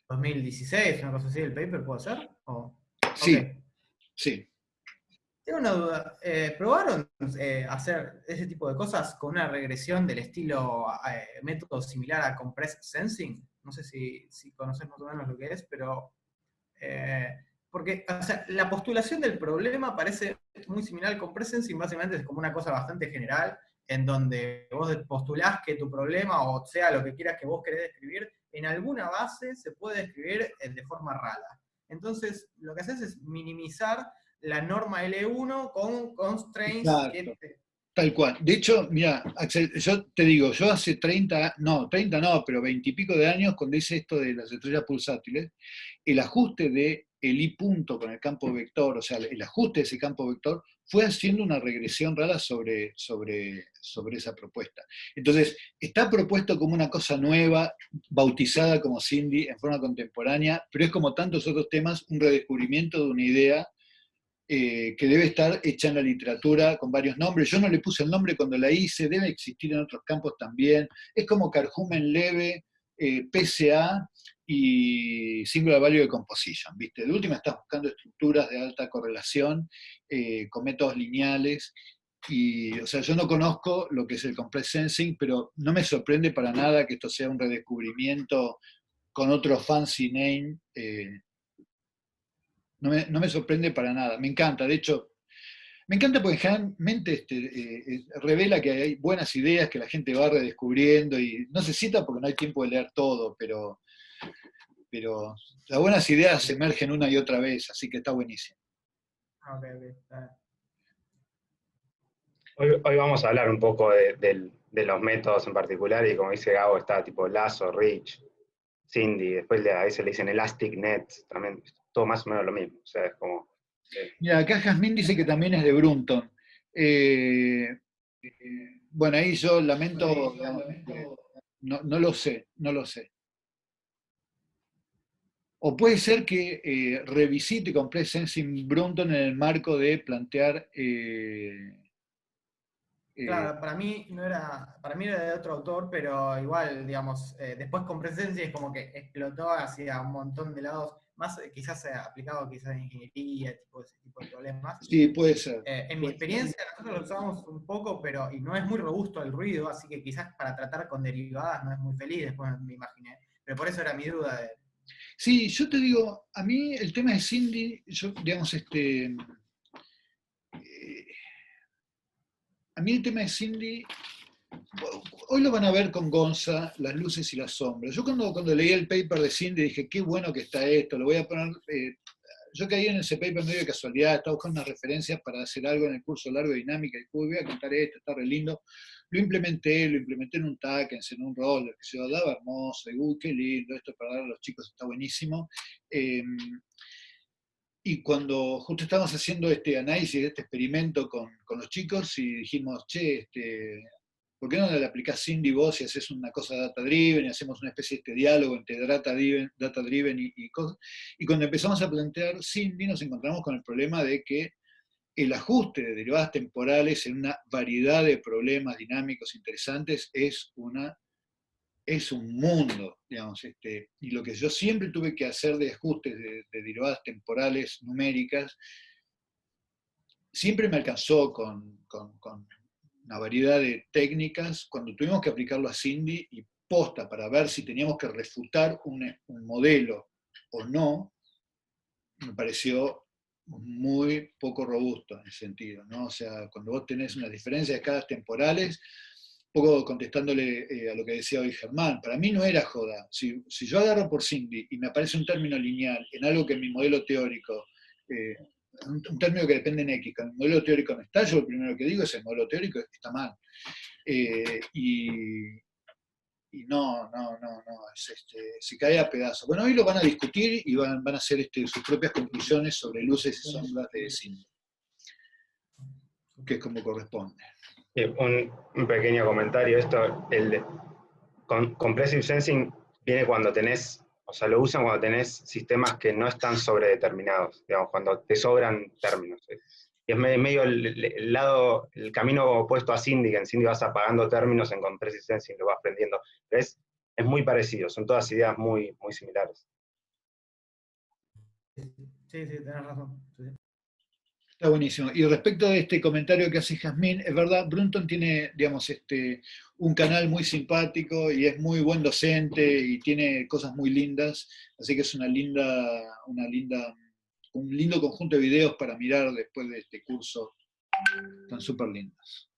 2016, una cosa así, el paper, ¿puede ser? Sí, okay. Sí. Tengo una duda. ¿Probaron hacer ese tipo de cosas con una regresión del estilo método similar a Compress Sensing? No sé si conoces más o menos lo que es, pero... porque o sea, la postulación del problema parece muy similar al Compress Sensing, básicamente es como una cosa bastante general, en donde vos postulás que tu problema, o sea, lo que quieras que vos querés describir, en alguna base se puede describir de forma rala. Entonces, lo que haces es minimizar la norma L1 con constraints. Exacto. Tal cual. De hecho, mira, Axel, yo te digo, yo hace 30 no, pero 20 y pico de años, cuando hice esto de las estrellas pulsátiles, el ajuste de el I punto con el campo vector, o sea, el ajuste de ese campo vector, fue haciendo una regresión rara sobre esa propuesta. Entonces, está propuesto como una cosa nueva, bautizada como Cindy en forma contemporánea, pero es como tantos otros temas, un redescubrimiento de una idea que debe estar hecha en la literatura con varios nombres. Yo no le puse el nombre cuando la hice, debe existir en otros campos también. Es como carhumen leve, PCA y Singular Value Decomposition, ¿viste? De última estás buscando estructuras de alta correlación con métodos lineales. Y, o sea, yo no conozco lo que es el Compressed Sensing, pero no me sorprende para nada que esto sea un redescubrimiento con otro fancy name. No me sorprende para nada, me encanta, de hecho, me encanta porque generalmente revela que hay buenas ideas que la gente va redescubriendo y no se cita porque no hay tiempo de leer todo, pero las buenas ideas emergen una y otra vez, así que está buenísimo. Ok, ok. Hoy vamos a hablar un poco de los métodos en particular, y como dice Gabo, está tipo Lasso, Rich, Cindy, después a veces le dicen Elastic Net, también, todo más o menos lo mismo. O sea, es como. Mira, acá Jazmín dice que también es de Brunton. Bueno, ahí yo lamento, digamos, no lo sé, no lo sé. O puede ser que revisite Compressed Sensing Brunton en el marco de plantear. Claro, para mí era de otro autor, pero igual, digamos, después con presencia es como que explotó hacia un montón de lados, más quizás aplicado quizás en ingeniería, ese tipo de problemas. Sí, puede ser. En mi experiencia, nosotros lo usamos un poco, y no es muy robusto el ruido, así que quizás para tratar con derivadas no es muy feliz, después me imaginé. Pero por eso era mi duda. Sí, yo te digo, a mí el tema de Cindy, yo, digamos, a mí el tema de Cindy, hoy lo van a ver con Gonza, las luces y las sombras. Yo cuando leí el paper de Cindy dije, qué bueno que está esto, lo voy a poner. Yo caí en ese paper medio de casualidad, estaba buscando unas referencias para hacer algo en el curso largo de dinámica, y voy a contar esto, está re lindo. Lo implementé en un Tackens, en un roller, que se daba hermoso, y uy, qué lindo, esto para dar a los chicos está buenísimo. Y cuando justo estábamos haciendo este análisis, este experimento con los chicos, y dijimos, che, ¿por qué no le aplicás Cindy vos y haces una cosa data-driven y hacemos una especie de diálogo entre data-driven y cosas? Y cuando empezamos a plantear Cindy nos encontramos con el problema de que el ajuste de derivadas temporales en una variedad de problemas dinámicos interesantes es un mundo, digamos, y lo que yo siempre tuve que hacer de ajustes de derivadas temporales numéricas, siempre me alcanzó con una variedad de técnicas, cuando tuvimos que aplicarlo a Cindy y posta para ver si teníamos que refutar un modelo o no, me pareció muy poco robusto en ese sentido, ¿no? O sea, cuando vos tenés unas diferencias de escalas temporales, un poco contestándole a lo que decía hoy Germán, para mí no era joda. Si yo agarro por Cindy y me aparece un término lineal en algo que en mi modelo teórico, un término que depende en X, que en el modelo teórico no está, yo lo primero que digo es el modelo teórico está mal. Y no, se cae a pedazos. Bueno, hoy lo van a discutir y van a hacer sus propias conclusiones sobre luces y sombras de Cindy, que es como corresponde. Un pequeño comentario, Compressive Sensing viene cuando tenés, o sea, lo usan cuando tenés sistemas que no están sobredeterminados, digamos, cuando te sobran términos. Y es medio el camino opuesto a Cindy, que en Cindy vas apagando términos, en Compressive Sensing lo vas aprendiendo. Es muy parecido, son todas ideas muy, muy similares. Sí, tenés razón. Sí. Está buenísimo. Y respecto de este comentario que hace Jazmín, es verdad, Brunton tiene, digamos, un canal muy simpático y es muy buen docente y tiene cosas muy lindas, así que es un lindo conjunto de videos para mirar después de este curso. Están súper lindos.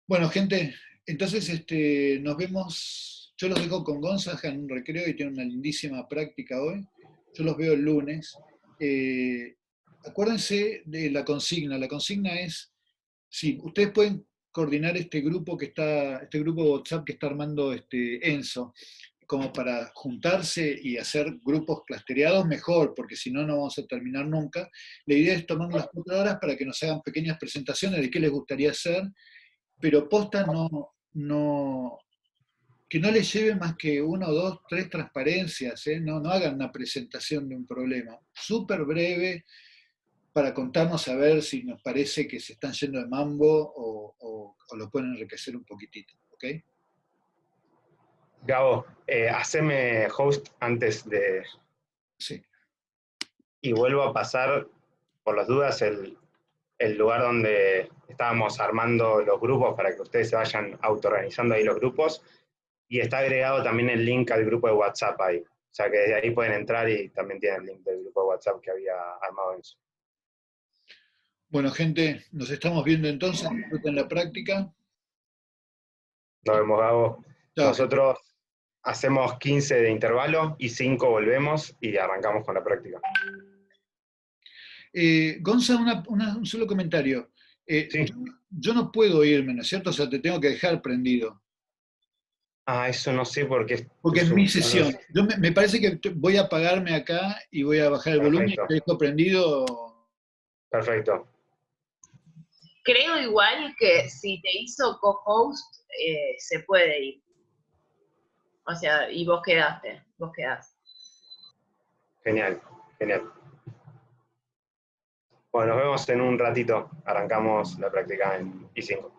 Bueno, gente, entonces nos vemos. Yo los dejo con Gonzaga en un recreo y tiene una lindísima práctica hoy. Yo los veo el lunes. Acuérdense de la consigna. La consigna es, si ustedes pueden coordinar este grupo de WhatsApp que está armando Enzo. como para juntarse y hacer grupos clustereados, mejor, porque si no, no vamos a terminar nunca. La idea es tomarnos las 4 horas para que nos hagan pequeñas presentaciones de qué les gustaría hacer, pero posta que no les lleve más que 1, 2, 3 transparencias, ¿eh? No hagan una presentación de un problema. Súper breve, para contarnos a ver si nos parece que se están yendo de mambo o lo pueden enriquecer un poquitito, ¿ok? Gabo, haceme host antes de... Sí. Y vuelvo a pasar, por las dudas, el lugar donde estábamos armando los grupos para que ustedes se vayan autoorganizando ahí los grupos. Y está agregado también el link al grupo de WhatsApp ahí. O sea que desde ahí pueden entrar y también tienen el link del grupo de WhatsApp que había armado Enzo. Bueno, gente, nos estamos viendo entonces. Disfruten la práctica. Nos vemos, Gabo. Chao. Nosotros hacemos 15 de intervalo y 5 volvemos y arrancamos con la práctica. Gonza, un solo comentario. Sí. Yo no puedo irme, ¿no es cierto? O sea, te tengo que dejar prendido. Ah, eso no sé por qué. Porque es mi sesión. Yo me parece que voy a apagarme acá y voy a bajar el volumen y te dejo prendido. Perfecto. Creo igual que si te hizo co-host, se puede ir. O sea, y vos quedás. Genial, genial. Bueno, nos vemos en un ratito. Arrancamos la práctica en I5.